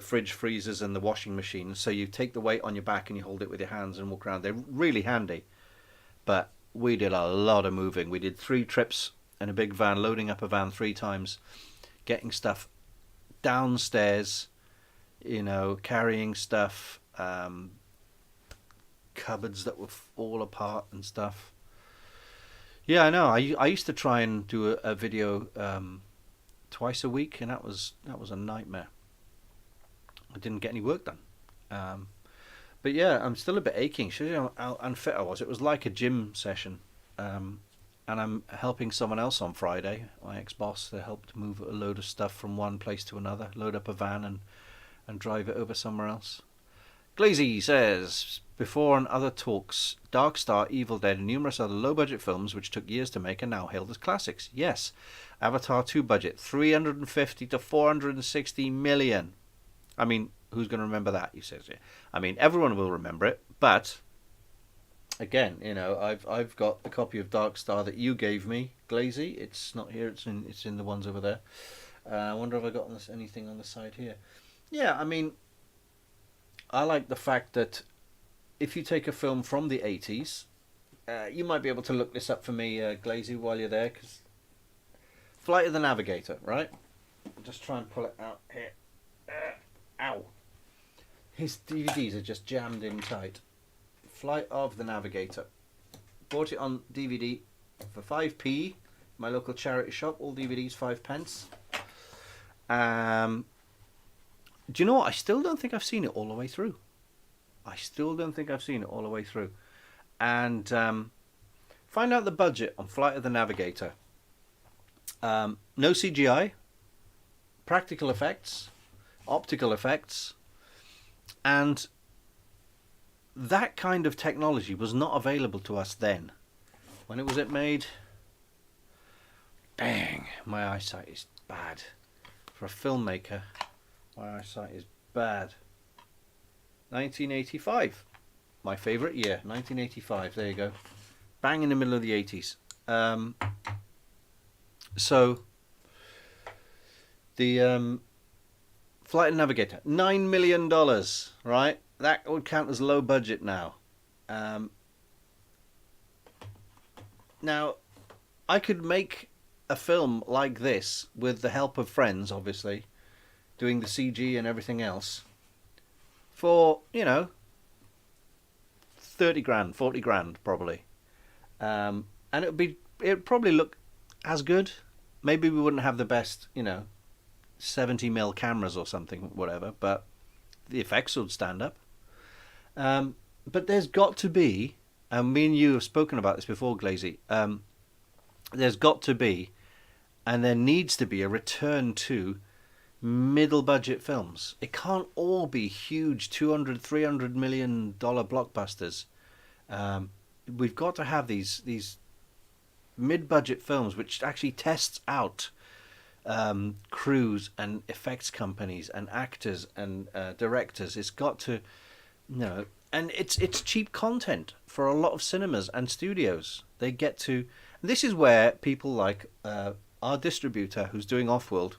fridge freezers and the washing machine, so you take the weight on your back and you hold it with your hands and walk around. They're really handy. But we did a lot of moving. We did 3 trips in a big van, loading up a van 3 times, getting stuff downstairs, you know, carrying stuff, cupboards that would fall apart and stuff. Yeah, I know. I used to try and do a video twice a week, and that was a nightmare. I didn't get any work done. But yeah, I'm still a bit aching. Shows you how unfit I was. It was like a gym session. And I'm helping someone else on Friday, my ex-boss. They helped move a load of stuff from one place to another, load up a van and drive it over somewhere else. Glazy says, before and other talks, Dark Star, Evil Dead, and numerous other low-budget films which took years to make are now hailed as classics. Yes, Avatar 2 budget, 350 to 460 million. I mean, who's going to remember that, he says. I mean, everyone will remember it, but again, you know, I've got the copy of Dark Star that you gave me, Glazy. It's not here, it's in the ones over there. I wonder if I got anything on the side here. Yeah, I mean, I like the fact that if you take a film from the 80s, you might be able to look this up for me, Glazy, while you're there, because Flight of the Navigator, right? I'll just try and pull it out here. Ow. His DVDs are just jammed in tight. Flight of the Navigator. Bought it on DVD for 5p. My local charity shop. All DVDs 5 pence. Do you know what? I still don't think I've seen it all the way through. And find out the budget on Flight of the Navigator. No CGI. Practical effects. Optical effects. And that kind of technology was not available to us then. When was it made? Bang! My eyesight is bad. For a filmmaker, my eyesight is bad. 1985. My favourite year, 1985. There you go. Bang in the middle of the 80s. So, the Flight of the Navigator, $9 million, right? That would count as low budget now. Now, I could make a film like this with the help of friends, obviously, doing the CG and everything else, for 30 grand, 40 grand probably, and it'd probably look as good. Maybe we wouldn't have the best 70mm cameras or something, whatever, but the effects would stand up. But there's got to be, and me and you have spoken about this before, Glazy. There's got to be, and there needs to be, a return to middle budget films. It can't all be huge 200, $300 million blockbusters. We've got to have these mid budget films which actually tests out crews and effects companies and actors and directors. It's got to, and it's cheap content for a lot of cinemas and studios. They get to. This is where people like our distributor, who's doing Offworld.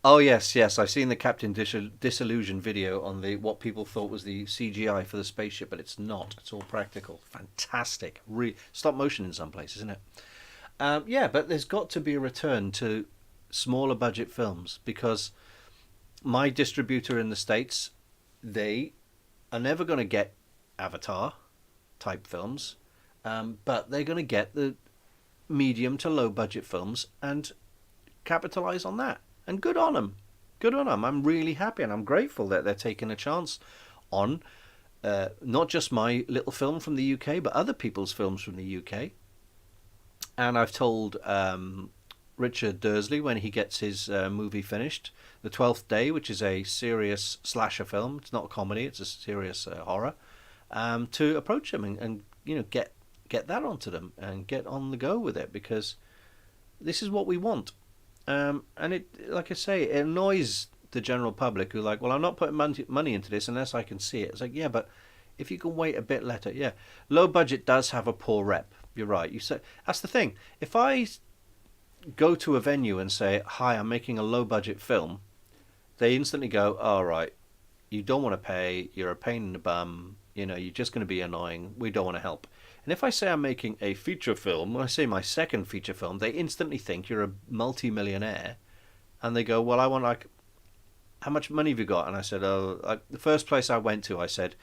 Oh yes, I've seen the Captain Disillusion video on the what people thought was the CGI for the spaceship, but it's not. It's all practical. Fantastic. Stop motion in some places, isn't it? But there's got to be a return to smaller budget films, because my distributor in the States, they are never going to get Avatar type films, but they're going to get the medium to low budget films and capitalize on that. And good on them. Good on them. I'm really happy and I'm grateful that they're taking a chance on not just my little film from the UK, but other people's films from the UK. And I've told Richard Dursley, when he gets his movie finished, The 12th Day, which is a serious slasher film. It's not a comedy, it's a serious horror. To approach him and get that onto them and get on the go with it, because this is what we want. And it, like I say, it annoys the general public who are like, well, I'm not putting money into this unless I can see it. It's like, yeah, but if you can wait a bit later, yeah. Low budget does have a poor rep. You're right. You say that's the thing. If I go to a venue and say, hi, I'm making a low budget film, they instantly go, all right, you don't want to pay, you're a pain in the bum, you're just going to be annoying, we don't want to help. And if I say I'm making a feature film, when I say my second feature film, they instantly think you're a multi-millionaire, and they go, well, I want, like, how much money have you got? And I said, the first place I went to, I said,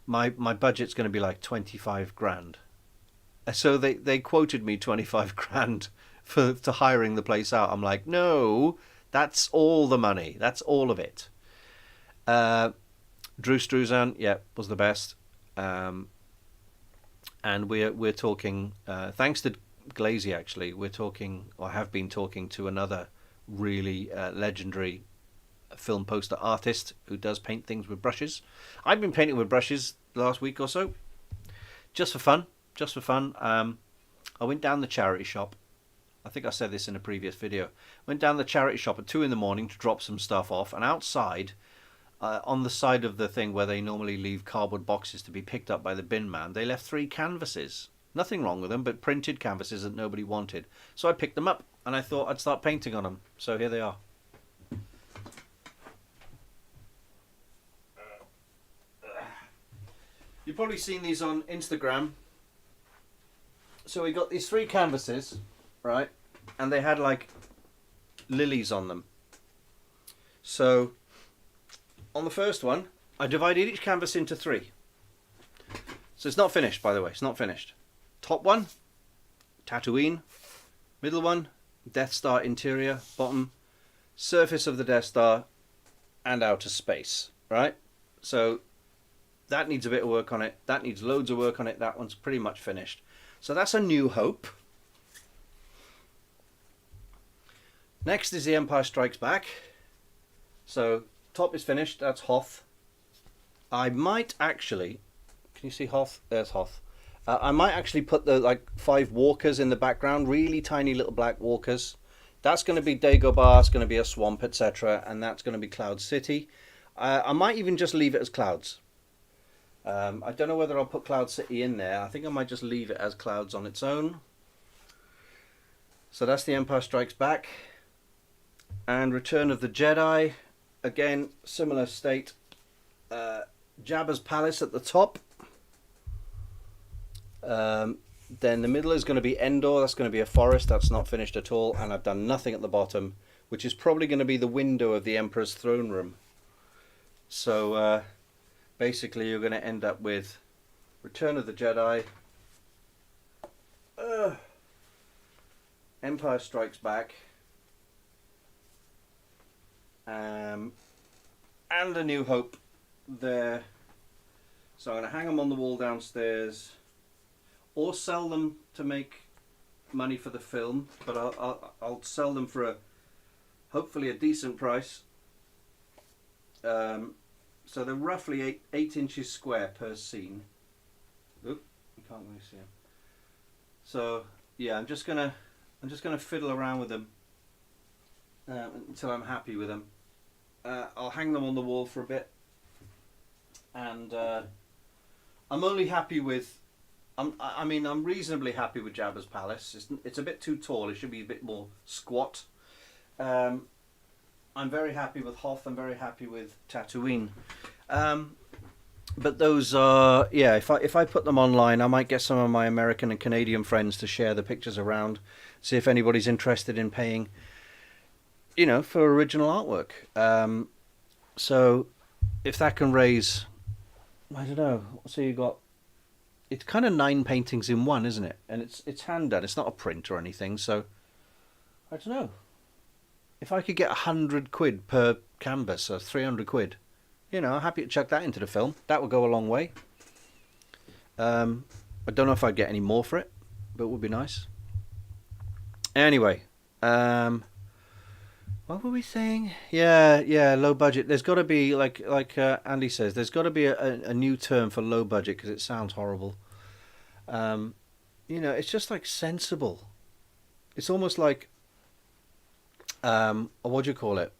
my budget's going to be like 25 grand. So they quoted me 25 grand to hiring the place out. I'm like, no, that's all the money. That's all of it. Drew Struzan, was the best. And we're talking, thanks to Glazy actually, we're talking, or have been talking to another really legendary film poster artist who does paint things with brushes. I've been painting with brushes the last week or so, just for fun. I went down the charity shop. I think I said this in a previous video. Went down the charity shop at 2 a.m. to drop some stuff off, and outside, on the side of the thing where they normally leave cardboard boxes to be picked up by the bin man, they left 3 canvases. Nothing wrong with them, but printed canvases that nobody wanted. So I picked them up, and I thought I'd start painting on them. So here they are. You've probably seen these on Instagram. So we got these 3 canvases, right? And they had like lilies on them. So on the first one, I divided each canvas into 3. So it's not finished, by the way. It's not finished. Top one, Tatooine. Middle one, Death Star interior. Bottom, surface of the Death Star and outer space, right? So that needs a bit of work on it. That needs loads of work on it. That one's pretty much finished. So that's A New Hope. Next is The Empire Strikes Back. So top is finished. That's Hoth. I might actually, can you see Hoth? There's Hoth. I might actually put the 5 walkers in the background, really tiny little black walkers. That's going to be Dagobah. It's going to be a swamp, etc. And that's going to be Cloud City. I might even just leave it as clouds. I don't know whether I'll put Cloud City in there. I think I might just leave it as clouds on its own. So that's The Empire Strikes Back. And Return of the Jedi. Again, similar state. Jabba's Palace at the top. Then the middle is going to be Endor. That's going to be a forest. That's not finished at all. And I've done nothing at the bottom, which is probably going to be the window of the Emperor's throne room. So basically you're going to end up with Return of the Jedi, Empire Strikes Back, and A New Hope there. So I'm going to hang them on the wall downstairs, or sell them to make money for the film. But I'll sell them for hopefully a decent price. So they're roughly 8 inches square per scene. Oop, you can't really see them. So yeah, I'm just gonna fiddle around with them until I'm happy with them. I'll hang them on the wall for a bit, and I'm only happy with. I'm reasonably happy with Jabba's palace. It's a bit too tall. It should be a bit more squat. I'm very happy with Hoth. I'm very happy with Tatooine. But those are, yeah, if I put them online, I might get some of my American and Canadian friends to share the pictures around, see if anybody's interested in paying, for original artwork. So if that can raise, I don't know, so you got, it's kind of 9 paintings in one, isn't it? And it's hand done. It's not a print or anything. So I don't know. If I could get 100 quid per canvas, or 300 quid, I'm happy to chuck that into the film. That would go a long way. I don't know if I'd get any more for it, but it would be nice. Anyway, what were we saying? Yeah, low budget. There's got to be, like Andy says, there's got to be a new term for low budget, because it sounds horrible. It's just like sensible. It's almost like, what do you call it?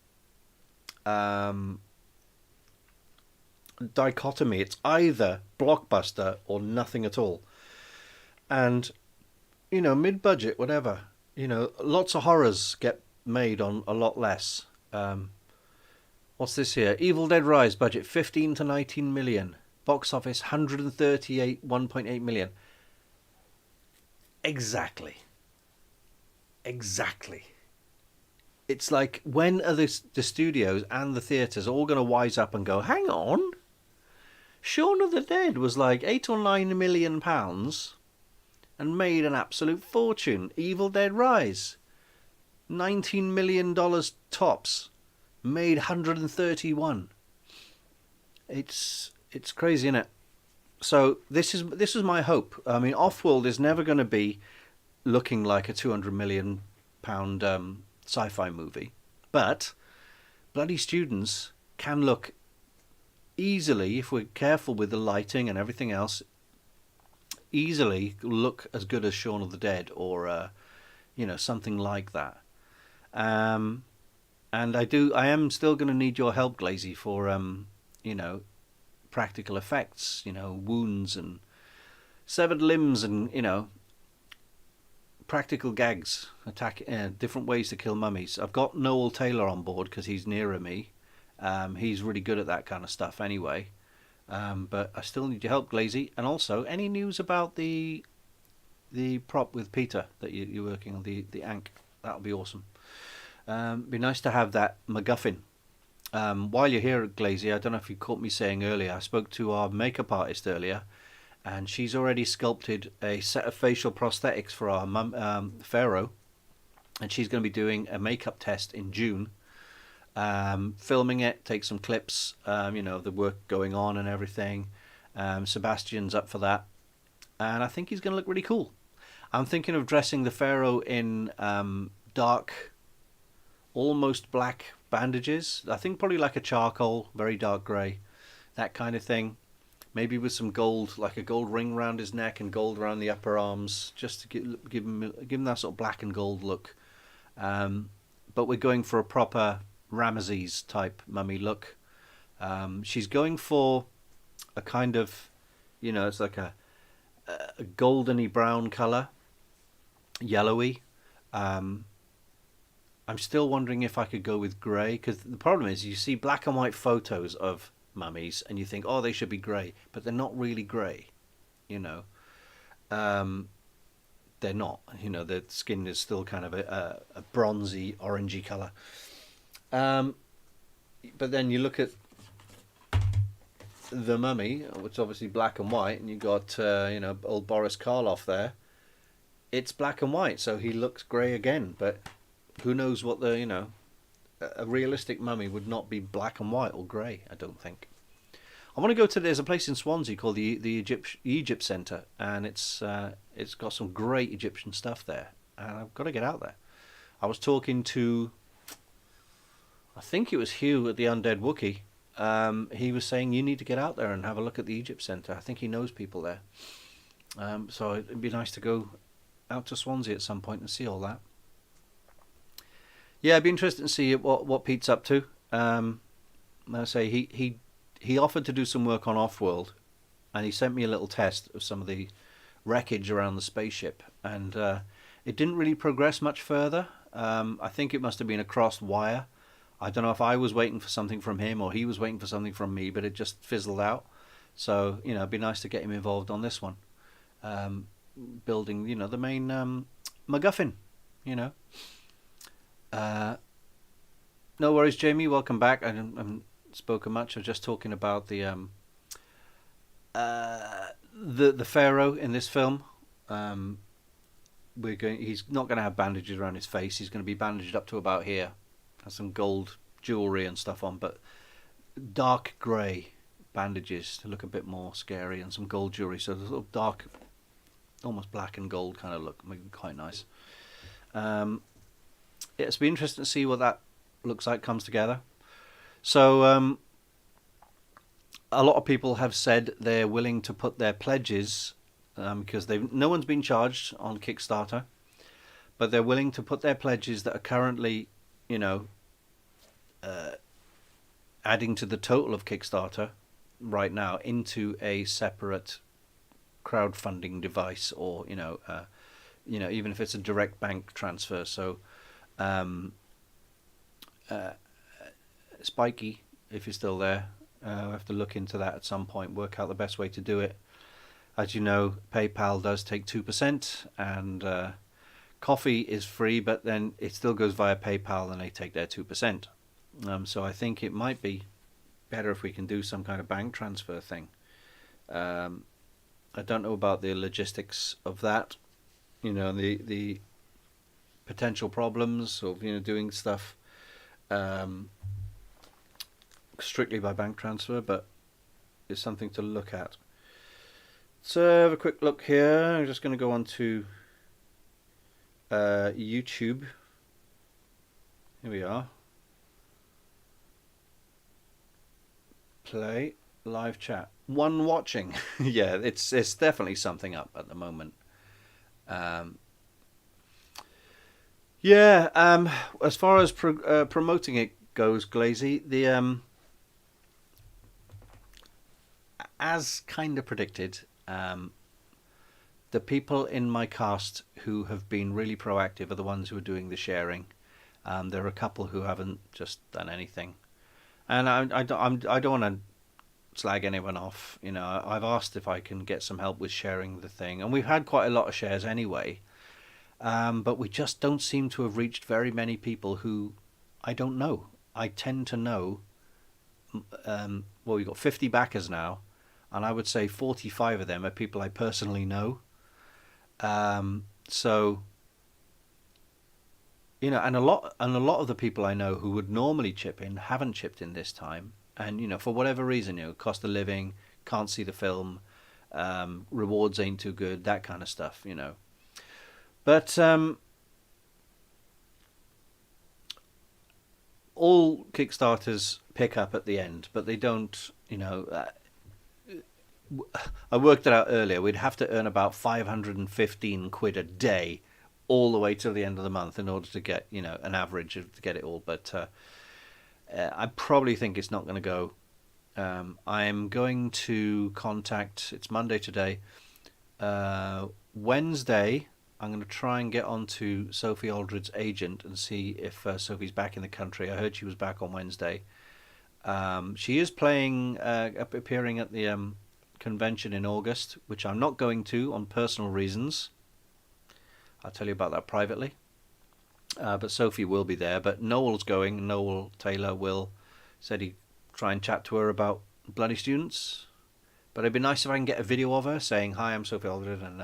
Dichotomy. It's either blockbuster or nothing at all. And, mid-budget, whatever. Lots of horrors get made on a lot less. What's this here? Evil Dead Rise, budget 15 to 19 million. Box office 138, 1.8 million. Exactly. It's like, when are the studios and the theatres all going to wise up and go, hang on, Shaun of the Dead was like £8 or £9 million and made an absolute fortune. Evil Dead Rise, $19 million tops, made 131. It's crazy, isn't it? So this is my hope. I mean, Offworld is never going to be looking like a £200 million sci-fi movie, but Bloody Students can look easily, if we're careful with the lighting and everything else, easily look as good as Shaun of the Dead, or something like that. And I am still going to need your help, Glazy, for practical effects, wounds and severed limbs, and practical gags, different ways to kill mummies. I've got Noel Taylor on board because he's nearer me. He's really good at that kind of stuff anyway. But I still need your help, Glazy. And also, any news about the prop with Peter that you're working on, the Ankh? That would be awesome. Be nice to have that MacGuffin. While you're here, Glazy, I don't know if you caught me saying earlier, I spoke to our makeup artist earlier, and she's already sculpted a set of facial prosthetics for our Pharaoh, and she's going to be doing a makeup test in June, filming it, take some clips, the work going on and everything. Sebastian's up for that, and I think he's going to look really cool. I'm thinking of dressing the Pharaoh in dark, almost black bandages. I think probably like a charcoal, very dark grey, that kind of thing. Maybe with some gold, like a gold ring around his neck and gold around the upper arms, just to give him that sort of black and gold look. But we're going for a proper Ramesses type mummy look. She's going for a kind of, it's like a goldeny brown colour, yellowy. I'm still wondering if I could go with grey, because the problem is you see black and white photos of mummies and you think, oh, they should be grey, but they're not really grey, they're not. The skin is still kind of a bronzy, orangey color. Um, but then you look at the Mummy, which is obviously black and white, and you got old Boris Karloff there. It's black and white, so he looks grey again. But who knows what a realistic mummy would not be black and white or grey. I don't think. I want to go to. There's a place in Swansea called the Egypt Centre, and it's got some great Egyptian stuff there, and I've got to get out there. I was talking to, I think it was Hugh at the Undead Wookiee. He was saying you need to get out there and have a look at the Egypt Centre. I think he knows people there. So it'd be nice to go out to Swansea at some point and see all that. Yeah, I'd be interested to see what Pete's up to. I say he offered to do some work on Offworld, and he sent me a little test of some of the wreckage around the spaceship, and it didn't really progress much further. I think it must have been a crossed wire. I don't know if I was waiting for something from him or he was waiting for something from me, but it just fizzled out. So, it'd be nice to get him involved on this one. Building, the main MacGuffin, No worries, Jamie. Welcome back. I haven't spoken much. I was just talking about the Pharaoh in this film. He's not going to have bandages around his face. He's going to be bandaged up to about here. Has some gold jewelry and stuff on, but dark grey bandages to look a bit more scary, and some gold jewelry. So the sort of dark, almost black and gold kind of look, maybe quite nice. It's been interesting to see what that looks like comes together. So a lot of people have said they're willing to put their pledges because no one's been charged on Kickstarter, but they're willing to put their pledges that are currently, adding to the total of Kickstarter right now into a separate crowdfunding device, or even if it's a direct bank transfer. So Spiky, if you're still there, we'll have to look into that at some point, work out the best way to do it. As you know, PayPal does take 2%, and Coffee is free, but then it still goes via PayPal and they take their 2%. So I think it might be better if we can do some kind of bank transfer thing. I don't know about the logistics of that, the potential problems of doing stuff strictly by bank transfer, but it's something to look at. So have a quick look here. I'm just going to go on to YouTube. Here we are. Play live chat. One watching. Yeah, it's definitely something up at the moment. As far as promoting it goes, Glazy, as kind of predicted, the people in my cast who have been really proactive are the ones who are doing the sharing. There are a couple who haven't just done anything, and I don't want to slag anyone off. I've asked if I can get some help with sharing the thing, and we've had quite a lot of shares anyway. But we just don't seem to have reached very many people who I don't know. I tend to know. We've got 50 backers now, and I would say 45 of them are people I personally know. So, and a lot of the people I know who would normally chip in haven't chipped in this time, and for whatever reason, cost of living, can't see the film, rewards ain't too good, that kind of stuff, But all Kickstarters pick up at the end, but they don't, I worked it out earlier. We'd have to earn about 515 quid a day all the way till the end of the month in order to get, an average to get it all. But I probably think it's not going to go. I'm going to contact, it's Monday today, Wednesday, I'm going to try and get on to Sophie Aldred's agent and see if Sophie's back in the country. I heard she was back on Wednesday. She is appearing at the convention in August, which I'm not going to on personal reasons. I'll tell you about that privately. But Sophie will be there. But Noel's going. Noel Taylor will said he'd try and chat to her about Bloody Students. But it'd be nice if I can get a video of her saying, "Hi, I'm Sophie Aldred, and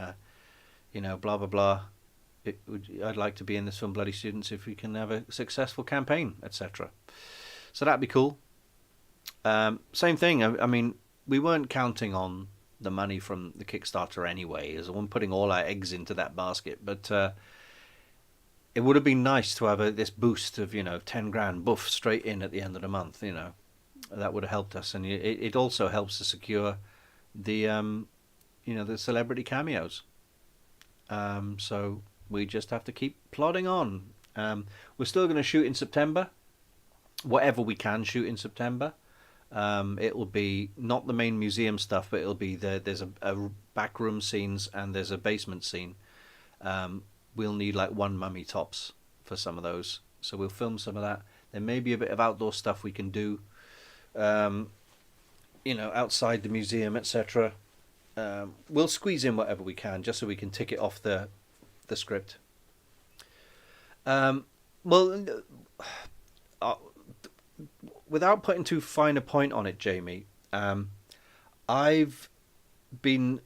blah blah blah. I'd like to be in this film, Bloody Students, if we can have a successful campaign, etc." So that'd be cool. Same thing. I mean, we weren't counting on the money from the Kickstarter anyway, as I'm putting all our eggs into that basket. But it would have been nice to have this boost of 10 grand, boof, straight in at the end of the month. That would have helped us, and it also helps to secure the the celebrity cameos. So we just have to keep plodding on. We're still going to shoot in September, whatever we can shoot in September. It will be not the main museum stuff, but it'll be there's a backroom scenes and there's a basement scene. We'll need like one mummy tops for some of those, so we'll film some of that. There may be a bit of outdoor stuff we can do, outside the museum, etc. We'll squeeze in whatever we can just so we can tick it off the script. Without putting too fine a point on it, Jamie, I've been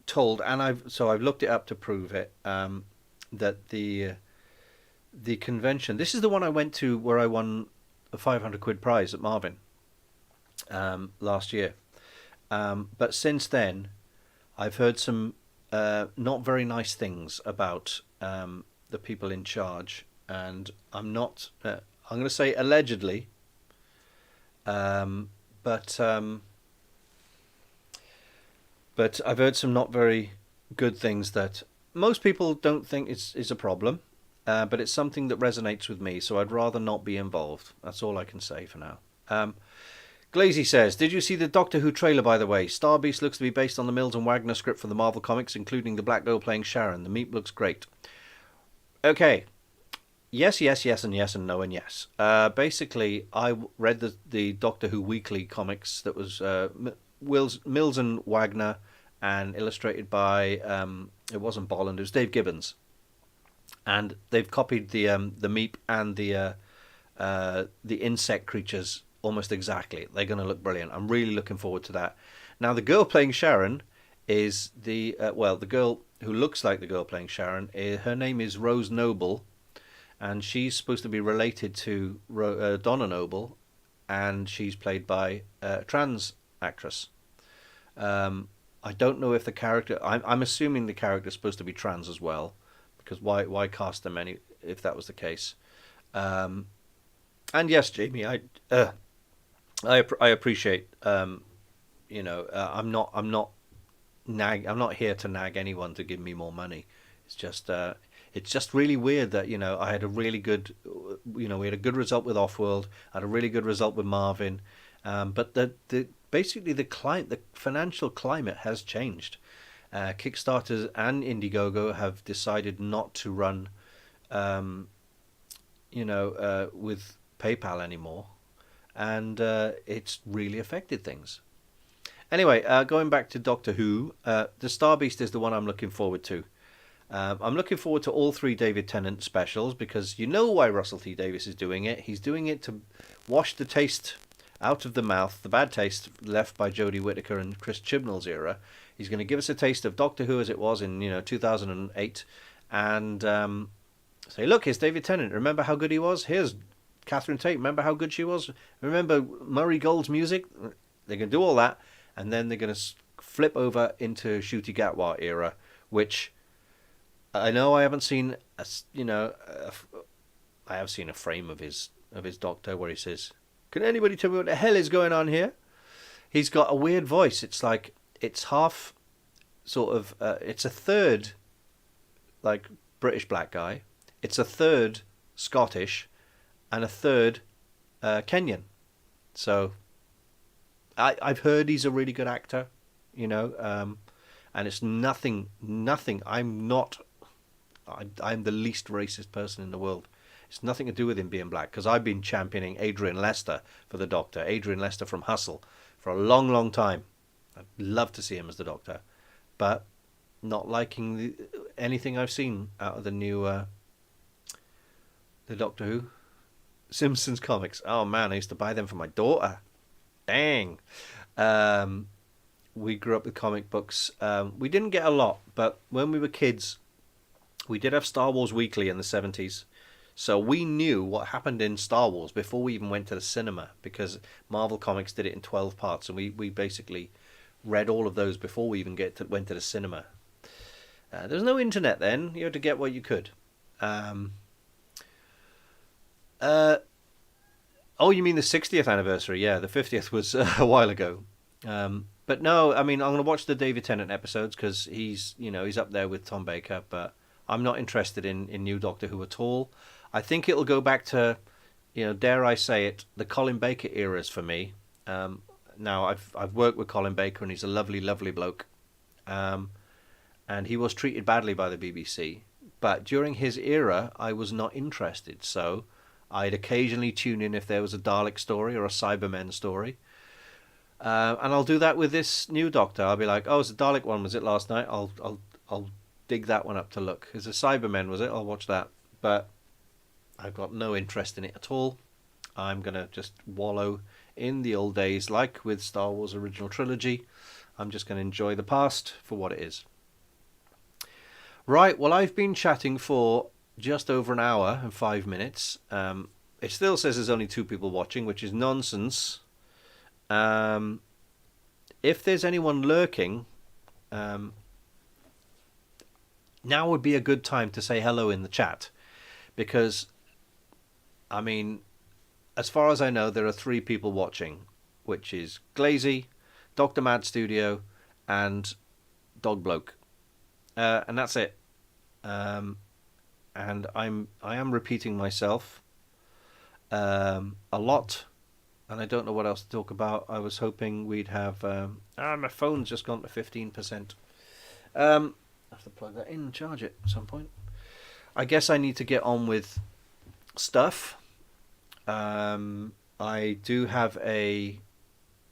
told, and I've looked it up to prove it, that the convention. This is the one I went to where I won a £500 prize at Marvin last year. But since then, I've heard some not very nice things about the people in charge, and I'm not. I'm going to say allegedly. But I've heard some not very good things that most people don't think is a problem, but it's something that resonates with me, so I'd rather not be involved. That's all I can say for now. Glazy says, did you see the Doctor Who trailer, by the way? Star Beast looks to be based on the Mills and Wagner script from the Marvel Comics, including the black girl playing Sharon. The meat looks great. Okay. Yes, and yes, and no, and yes. Basically, I read the Doctor Who Weekly comics that was Mills and Wagner, and illustrated by it wasn't Bolland, it was Dave Gibbons, and they've copied the Meep and the insect creatures almost exactly. They're going to look brilliant. I'm really looking forward to that. Now, the girl playing Sharon is the girl who looks like the girl playing Sharon. Her name is Rose Noble. And she's supposed to be related to Donna Noble, and she's played by a trans actress. I don't know if the character. I'm assuming the character is supposed to be trans as well, because why cast them if that was the case? And yes, Jamie, I appreciate. I'm not here to nag anyone to give me more money. It's just really weird that I had a really good, we had a good result with Offworld, I had a really good result with Marvin, but basically the financial climate has changed. Kickstarters and Indiegogo have decided not to run, with PayPal anymore, and it's really affected things. Anyway, going back to Doctor Who, the Star Beast is the one I'm looking forward to. I'm looking forward to all 3 David Tennant specials, because you know why Russell T Davies is doing it. He's doing it to wash the taste out of the mouth, the bad taste left by Jodie Whittaker and Chris Chibnall's era. He's going to give us a taste of Doctor Who as it was in 2008, and say, look, here's David Tennant. Remember how good he was? Here's Catherine Tate. Remember how good she was? Remember Murray Gold's music? They're going to do all that, and then they're going to flip over into Ncuti Gatwa era, which I know I haven't seen I have seen a frame of his Doctor where he says, "Can anybody tell me what the hell is going on here?" He's got a weird voice. It's like it's half sort of it's a third like British black guy, it's a third Scottish, and a third Kenyan. So I've heard he's a really good actor, and it's nothing. I'm the least racist person in the world. It's nothing to do with him being black, because I've been championing Adrian Lester for the Doctor, Adrian Lester from Hustle, for a long, long time. I'd love to see him as the Doctor, but not liking anything I've seen out of the new the Doctor Who Simpsons comics. Oh man, I used to buy them for my daughter. Dang. Um, we grew up with comic books. We didn't get a lot, but when we were kids, we did have Star Wars Weekly in the 70s. So we knew what happened in Star Wars before we even went to the cinema, because Marvel Comics did it in 12 parts, and we basically read all of those before we even went to the cinema. There was no internet then. You had to get what you could. Um, uh, oh, you mean the 60th anniversary? Yeah, the 50th was a while ago. But no, I mean, I'm going to watch the David Tennant episodes because he's up there with Tom Baker, but I'm not interested in new Doctor Who at all. I think it'll go back to, dare I say it, the Colin Baker eras for me. Now I've worked with Colin Baker, and he's a lovely, lovely bloke. And he was treated badly by the BBC. But during his era, I was not interested. So I'd occasionally tune in if there was a Dalek story or a Cybermen story. And I'll do that with this new Doctor. I'll be like, oh, it's a Dalek one. Was it last night? I'll dig that one up to look. It's a Cybermen, was it? I'll watch that. But I've got no interest in it at all. I'm going to just wallow in the old days, like with Star Wars Original Trilogy. I'm just going to enjoy the past for what it is. Right, well, I've been chatting for just over an hour and 5 minutes. It still says there's only 2 people watching, which is nonsense. If there's anyone lurking, now would be a good time to say hello in the chat. Because, I mean, as far as I know, there are 3 people watching, which is Glazy, Dr. Mad Studio, and Dog Bloke. And that's it. And I am repeating myself a lot, and I don't know what else to talk about. I was hoping we'd have my phone's just gone to 15%. I have to plug that in and charge it at some point. I guess I need to get on with stuff. I do have a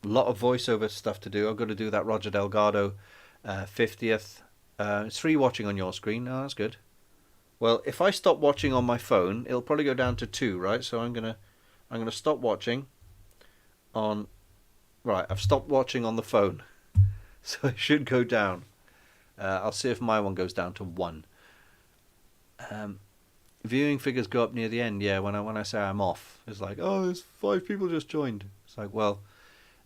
lot of voiceover stuff to do. I've got to do that Roger Delgado 50th. It's 3 watching on your screen. Oh, that's good. Well, if I stop watching on my phone, it'll probably go down to 2, right? So I'm gonna stop watching on. Right, I've stopped watching on the phone, so it should go down. I'll see if my one goes down to 1. Viewing figures go up near the end. Yeah, when I say I'm off, it's like, oh, there's 5 people just joined. It's like, well,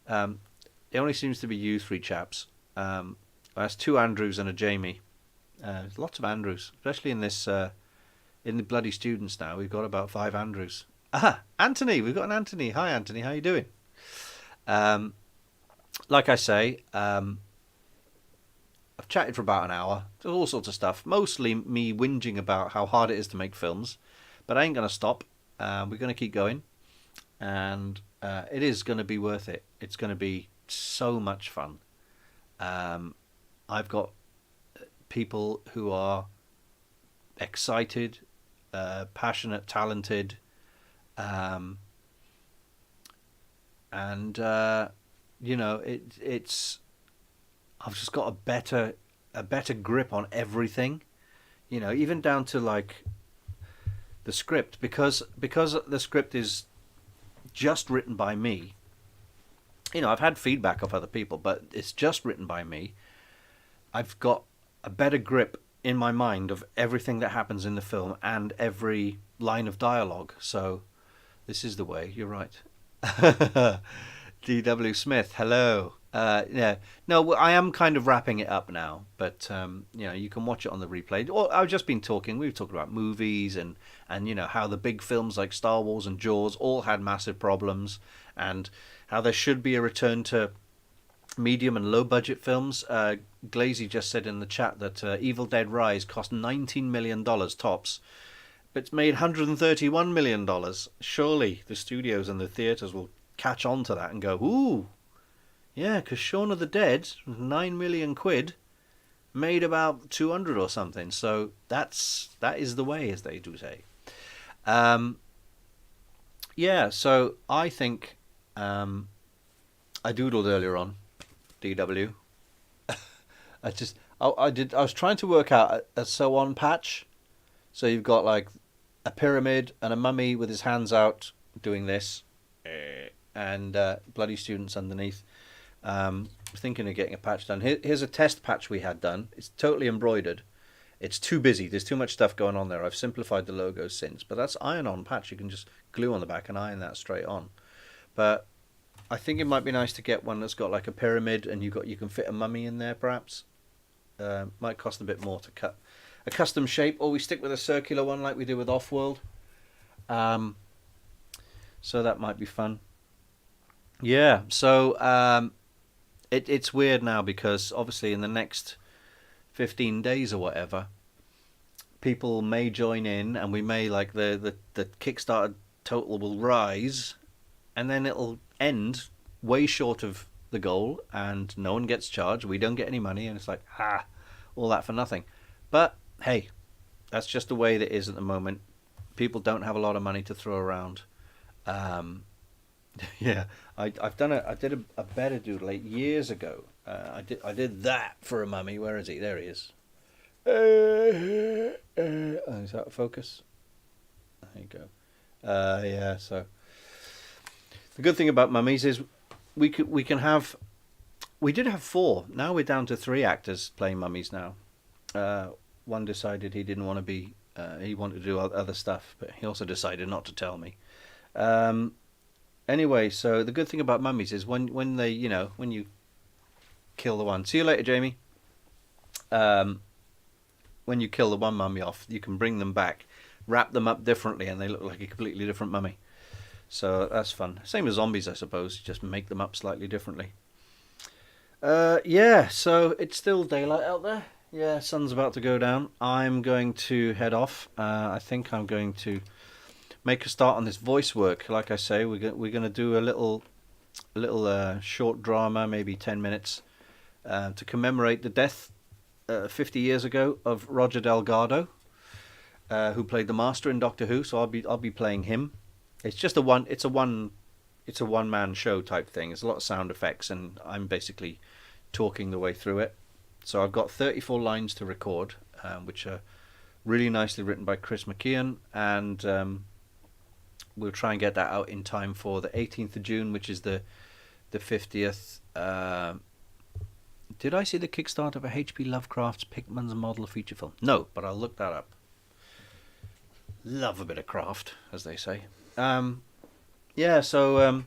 it only seems to be you 3 chaps. That's 2 Andrews and a Jamie. There's lots of Andrews, especially in this in the bloody students now. We've got about 5 Andrews. Ah, Anthony, we've got an Anthony. Hi, Anthony, how you doing? Like I say, I've chatted for about an hour. There's all sorts of stuff. Mostly me whinging about how hard it is to make films, but I ain't gonna stop. We're gonna keep going, and it is gonna be worth it. It's gonna be so much fun. I've got people who are excited, passionate, talented, and it's. I've just got a better grip on everything, even down to like the script, because the script is just written by me. I've had feedback of other people, but it's just written by me. I've got a better grip in my mind of everything that happens in the film and every line of dialogue. So this is the way. You're right. D.W. Smith, hello. Yeah, no, I am kind of wrapping it up now, but you can watch it on the replay. Or I've just been talking. We've talked about movies and how the big films like Star Wars and Jaws all had massive problems, and how there should be a return to medium and low budget films. Glazy just said in the chat that Evil Dead Rise cost $19 million tops, but it's made $131 million. Surely the studios and the theatres will catch on to that and go, ooh, yeah, because Shaun of the Dead, 9 million quid, made about 200 or something. So that is the way, as they do say. Yeah, so I think I doodled earlier on, DW. I was trying to work out a sew on patch. So you've got like a pyramid and a mummy with his hands out doing this, and bloody students underneath. Thinking of getting a patch done. Here's a test patch we had done. It's totally embroidered. It's too busy. There's too much stuff going on there. I've simplified the logos since, but that's iron-on patch. You can just glue on the back and iron that straight on. But I think it might be nice to get one that's got like a pyramid, and you can fit a mummy in there, perhaps. Might cost a bit more to cut a custom shape, or we stick with a circular one like we did with Offworld. So that might be fun. Yeah. So it's weird now because obviously in the next 15 days or whatever, people may join in, and we may like the Kickstarter total will rise, and then it'll end way short of the goal, and no one gets charged. We don't get any money, and it's like all that for nothing. But hey, that's just the way that it is at the moment. People don't have a lot of money to throw around. Yeah, I did a better doodle years ago. I did that for a mummy. Where is he? There he is. Is that focus? There you go. Yeah. So the good thing about mummies is we did have 4. Now we're down to 3 actors playing mummies now. One decided he didn't want to be. He wanted to do other stuff, but he also decided not to tell me. Anyway, so the good thing about mummies is when you kill the one. See you later, Jamie. When you kill the one mummy off, you can bring them back, wrap them up differently, and they look like a completely different mummy. So that's fun. Same as zombies, I suppose. Just make them up slightly differently. Yeah, so it's still daylight out there. Yeah, sun's about to go down. I'm going to head off. I think I'm going to make a start on this voice work. Like I say, we're going to do a little short drama, maybe 10 minutes, to commemorate the death 50 years ago of Roger Delgado, who played the Master in Doctor Who. So I'll be playing him. It's just a one man show type thing. There's a lot of sound effects, and I'm basically talking the way through it. So I've got 34 lines to record, which are really nicely written by Chris McKeon, and we'll try and get that out in time for the 18th of June, which is the 50th. Did I see the Kickstarter for H.P. Lovecraft's Pickman's model feature film? No, but I'll look that up. Love a bit of craft, as they say. Yeah, so I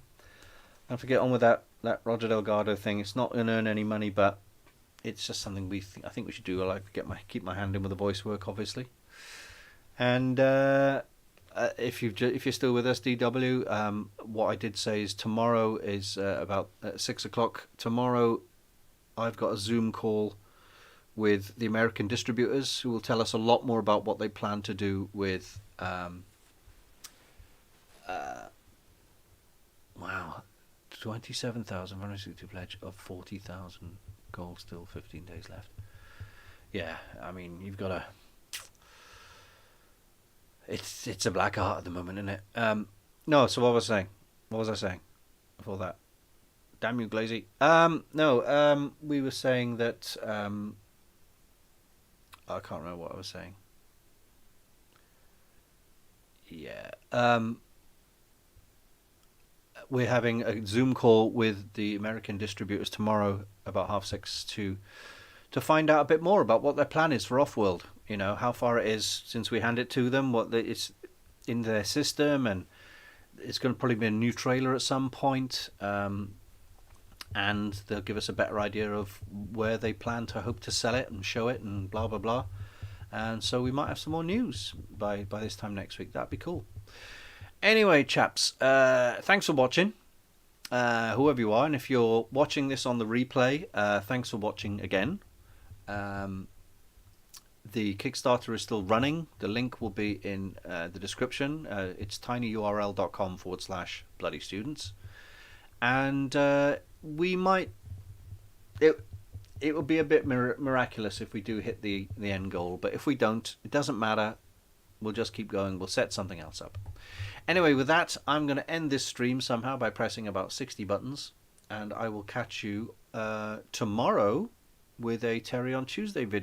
have to get on with that Roger Delgado thing. It's not going to earn any money, but it's just something I think we should do. I like to keep my hand in with the voice work, obviously. And if you're still with us, DW, what I did say is tomorrow is about 6 o'clock. Tomorrow, I've got a Zoom call with the American distributors who will tell us a lot more about what they plan to do with. Wow, 27,162 pledge of 40,000 gold. Still 15 days left. Yeah, I mean you've got to. It's a black art at the moment, isn't it? No. So what was I saying? What was I saying before that? Damn you, Glazy. No. We were saying that. I can't remember what I was saying. Yeah. We're having a Zoom call with the American distributors tomorrow about 6:30 to find out a bit more about what their plan is for Offworld. You know, how far it is since we hand it to them, it's in their system, and it's going to probably be a new trailer at some point. And they'll give us a better idea of where they plan to hope to sell it and show it and blah, blah, blah. And so we might have some more news by this time next week. That'd be cool. Anyway, chaps, thanks for watching, whoever you are. And if you're watching this on the replay, thanks for watching again. The Kickstarter is still running. The link will be in the description. It's tinyurl.com/bloody students. And we might... It would be a bit miraculous if we do hit the end goal. But if we don't, it doesn't matter. We'll just keep going. We'll set something else up. Anyway, with that, I'm going to end this stream somehow by pressing about 60 buttons. And I will catch you tomorrow with a Terry on Tuesday video.